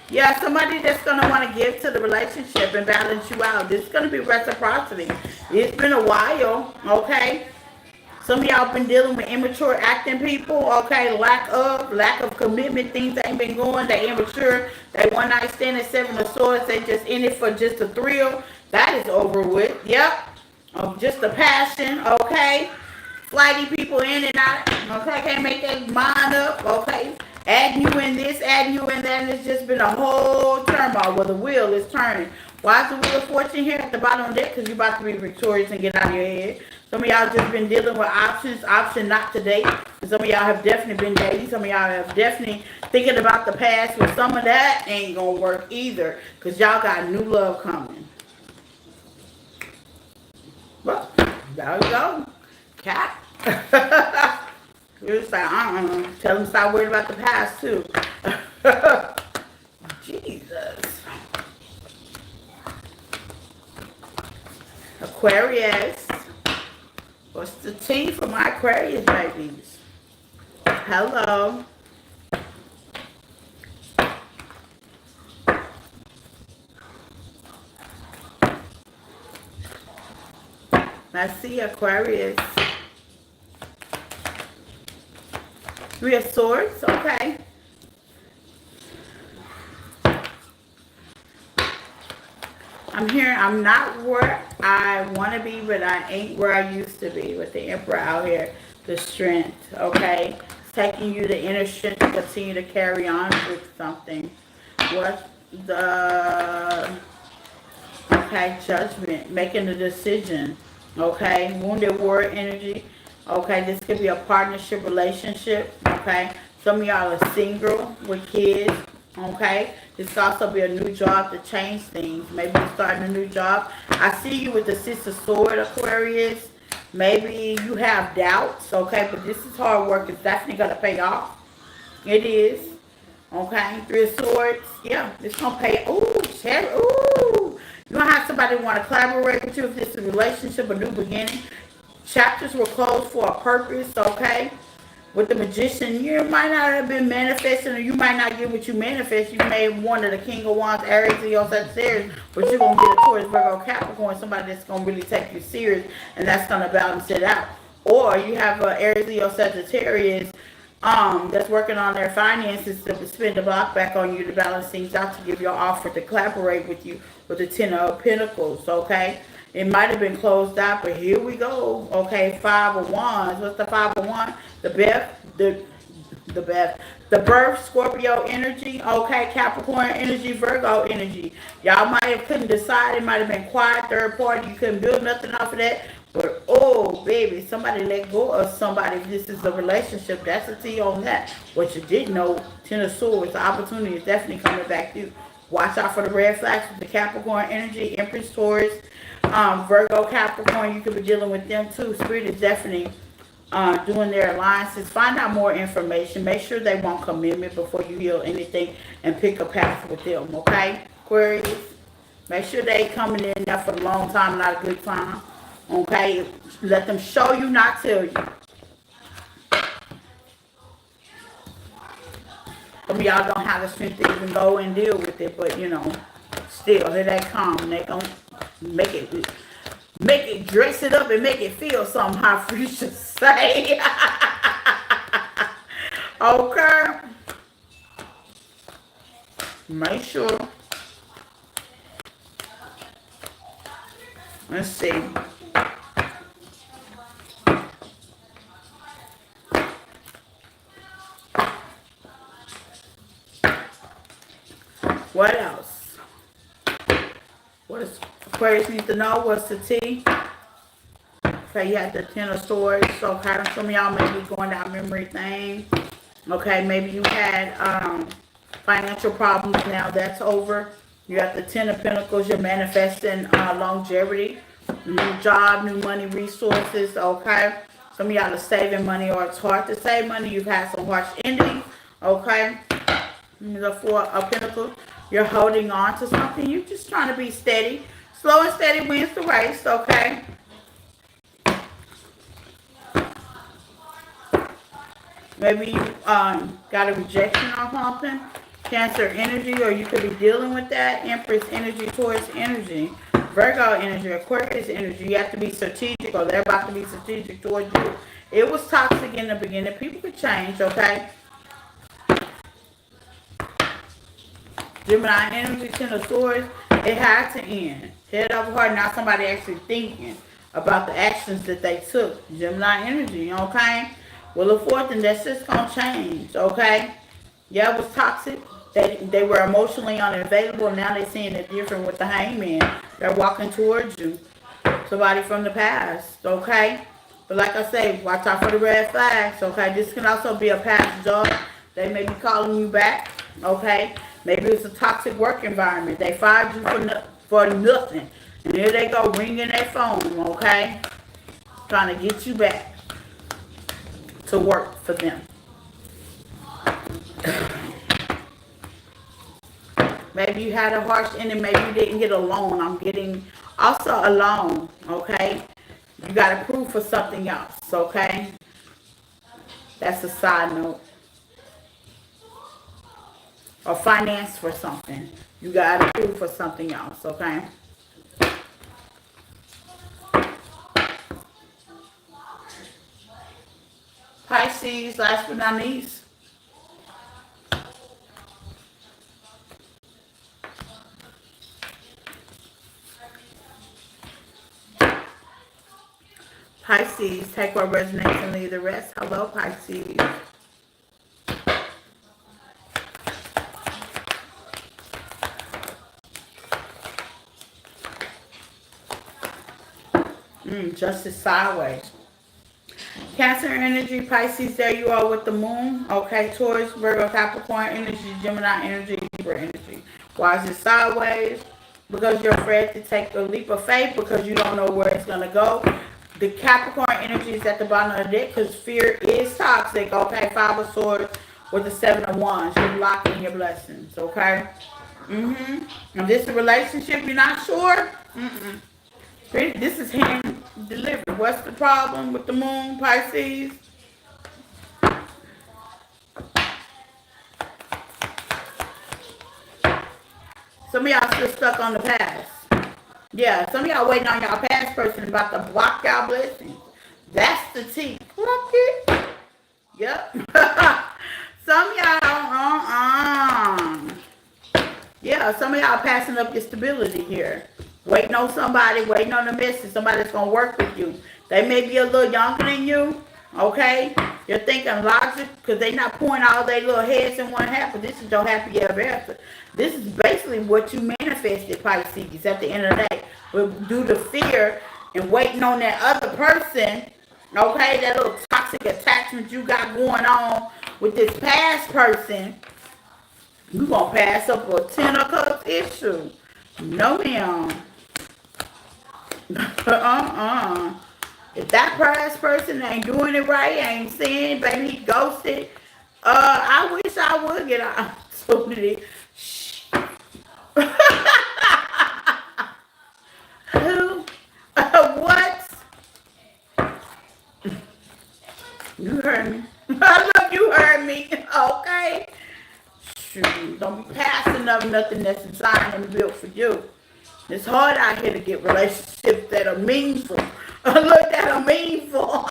Yeah, somebody that's going to want to give to the relationship and balance you out. This is going to be reciprocity. It's been a while, okay? Some of y'all been dealing with immature acting people, okay? Lack of commitment. Things ain't been going. They immature. They one night stand at 7 of Swords. They just in it for just a thrill. That is over with. Yep. Just a passion, okay? Flighty people in and out. Okay, can't make that mind up, okay? Adding you in this, adding you in that. And it's just been a whole turmoil where the wheel is turning. Why is the wheel of fortune here at the bottom of that? Because you're about to be victorious and get out of your head. Some of y'all just been dealing with option not to date. And some of y'all have definitely been dating. Some of y'all have definitely thinking about the past. But some of that ain't going to work either. Because y'all got new love coming. Well, there you go. Cat. It's like, tell them stop worrying about the past, too. Jesus. Aquarius. What's the tea for my Aquarius babies? Hello. Let's see, Aquarius. Three of Swords, okay. I'm here. I'm not where I want to be, but I ain't where I used to be with the Emperor out here. The strength, okay? It's taking you the inner strength to continue to carry on with something. What the... Okay, judgment. Making a decision. Okay? Wounded warrior energy. Okay, this could be a partnership relationship. Okay? Some of y'all are single with kids. Okay, this could also be a new job to change things. Maybe you're starting a new job. I see you with the Six of Swords, Aquarius. Maybe you have doubts, okay, but this is hard work. It's definitely going to pay off. It is. Okay, Three of Swords. Yeah, it's going to pay. Ooh, Cherry. Ooh. You're going to have somebody want to collaborate with you if this is a relationship, a new beginning. Chapters were closed for a purpose, okay? With the Magician, you might not have been manifesting, or you might not get what you manifest. You may have wanted a King of Wands, Aries, Leo, Sagittarius, but you're going to get a Taurus, Virgo, Capricorn, somebody that's going to really take you serious, and that's going to balance it out. Or you have an Aries, Leo, Sagittarius that's working on their finances to spend the block back on you to balance things out, to give you an offer to collaborate with you with the Ten of Pentacles, okay? It might have been closed out, but here we go. Okay, Five of Wands. What's the Five of Wands? The birth, Scorpio energy. Okay, Capricorn energy, Virgo energy. Y'all might have couldn't decide. It might have been quiet, third party. You couldn't build nothing off of that. But, oh, baby, somebody let go of somebody. If this is a relationship, that's a T on that. What you didn't know, Ten of Swords, the opportunity is definitely coming back to you. Watch out for the red flags with the Capricorn energy, Empress, Taurus, Virgo, Capricorn. You could be dealing with them too. Spirit is definitely doing their alliances. Find out more information. Make sure they want commitment before you heal anything and pick a path with them, okay? Aquarius, make sure they coming in there for a long time, not a good time, okay? Let them show you, not tell you. Some of y'all don't have the strength to even go and deal with it, but you know, still, here they come. They gonna make it, dress it up and make it feel somehow for you to say. Okay. Make sure. Let's see. What else? What does Aquarius need to know? What's the T? Okay, you have the Ten of Swords. So, okay, some of y'all may be going down memory thing. Okay, maybe you had financial problems. Now that's over. You got the Ten of Pentacles. You're manifesting longevity, new job, new money, resources. Okay, some of y'all are saving money, or it's hard to save money. You've had some harsh endings. Okay, the Four of Pentacles. You're holding on to something. You're just trying to be steady. Slow and steady wins the race. Okay. Maybe you got a rejection or something. Cancer energy, or you could be dealing with that. Empress energy, Taurus energy, Virgo energy, Aquarius energy. You have to be strategic, or they're about to be strategic towards you. It was toxic in the beginning. People could change, okay? Gemini energy, Ten of Swords. It had to end. Head over heart. Now somebody actually thinking about the actions that they took. Gemini energy, okay? Well, the fourth, and that's just going to change, okay? Yeah, it was toxic. They were emotionally unavailable. Now they're seeing it different with the Hangman. They're walking towards you. Somebody from the past, okay? But like I say, watch out for the red flags, okay? This can also be a past job. They may be calling you back, okay? Maybe it's a toxic work environment. They fired you for nothing. And here they go ringing their phone, okay? Trying to get you back to work for them. Maybe you had a harsh ending. Maybe you didn't get a loan. I'm getting also a loan, okay? You got approved for something else, okay? That's a side note. Or finance for something. You got approved for something else, okay? Pisces, last but not least. Pisces, take what resonates and leave the rest. Hello, Pisces. Justice sideways. Cancer energy, Pisces, there you are with the moon. Okay, Taurus, Virgo, Capricorn energy, Gemini energy, Libra energy. Why is it sideways? Because you're afraid to take a leap of faith because you don't know where it's going to go. The Capricorn energy is at the bottom of the deck because fear is toxic. Okay, Five of Swords with the Seven of Wands. You're blocking your blessings. Okay? If this is a relationship, you're not sure? This is hand delivered. What's the problem with the moon, Pisces? Some of y'all still stuck on the past. Yeah, some of y'all waiting on y'all past person about to block y'all blessings. That's the tea. Block it. Yep. Some of y'all, yeah, some of y'all passing up your stability here. Waiting on somebody, waiting on the message, somebody that's going to work with you. They may be a little younger than you, okay? You're thinking logic because they're not pouring all their little heads in one half, but this is your happy ever after. This is basically what you manifested, Pisces, at the end of the day. Due to fear and waiting on that other person, okay, that little toxic attachment you got going on with this past person, you're going to pass up a 10 of cups issue. No, ma'am. If that past person ain't doing it right, ain't saying, baby, he ghosted, I wish I would get an opportunity. Who? What? You heard me. I know you heard me. Okay? Shoot, don't be passing up nothing that's designed and built for you. It's hard out here to get relationships that are meaningful. Look, that are meaningful.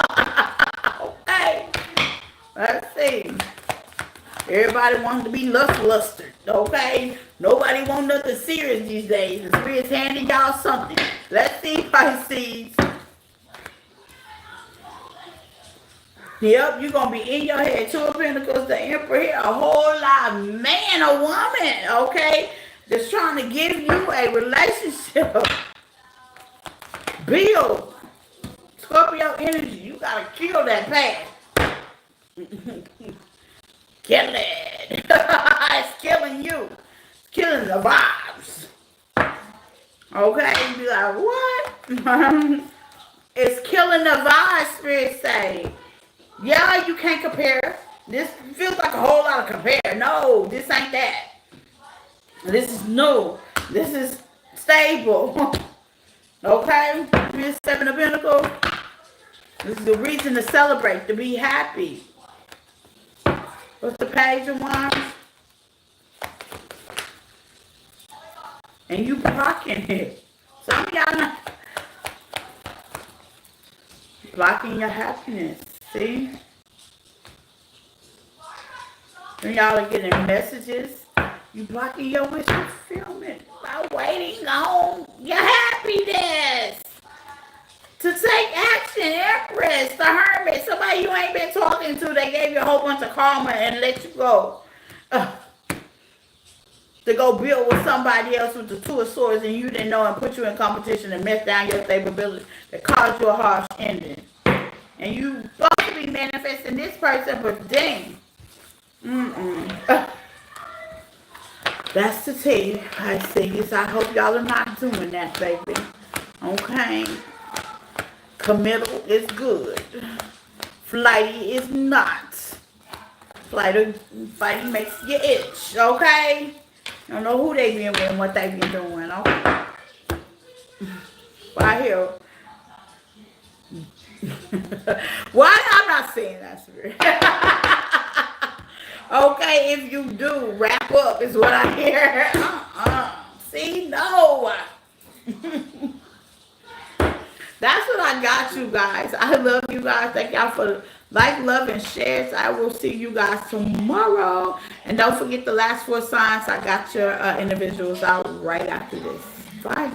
Okay. Let's see. Everybody wants to be lustered. Okay. Nobody wants nothing serious these days. The Spirit's handing y'all something. Let's see, Pisces. Yep, you're going to be in your head. Two of Pentacles, the Emperor here, a whole lot of man or woman, okay, that's trying to give you a relationship. Build. Scorpio energy, you got to kill that past. Kill it. It's killing you. It's killing the vibes. Okay, you be like, what? It's killing the vibes, Spirit say. Yeah, you can't compare. This feels like a whole lot of compare. No, this ain't that. This is new. This is stable. Okay? Here's Seven of Pentacles. This is the reason to celebrate, to be happy. What's the Page of Wands? And you blocking it. Some of y'all not blocking your happiness. See? When y'all are getting messages, you blocking your wish fulfillment by waiting on your happiness to take action. Empress, the Hermit, somebody you ain't been talking to, they gave you a whole bunch of karma and let you go. To go build with somebody else with the Two of Swords and you didn't know and put you in competition and mess down your stability that caused you a harsh ending. And you supposed to be manifesting this person, but dang. That's the tea, I see. I hope y'all are not doing that, baby. Okay? Committal is good. Flighty is not. Flighty makes you itch, okay? You don't know who they been with and what they been doing, okay? Right here. Why I'm not saying that, Spirit. Okay, if you do, wrap up is what I hear. See, no. That's what I got, you guys. I love you guys. Thank y'all for like, love, and shares. I will see you guys tomorrow. And don't forget the last four signs. I got your individuals out right after this. Bye.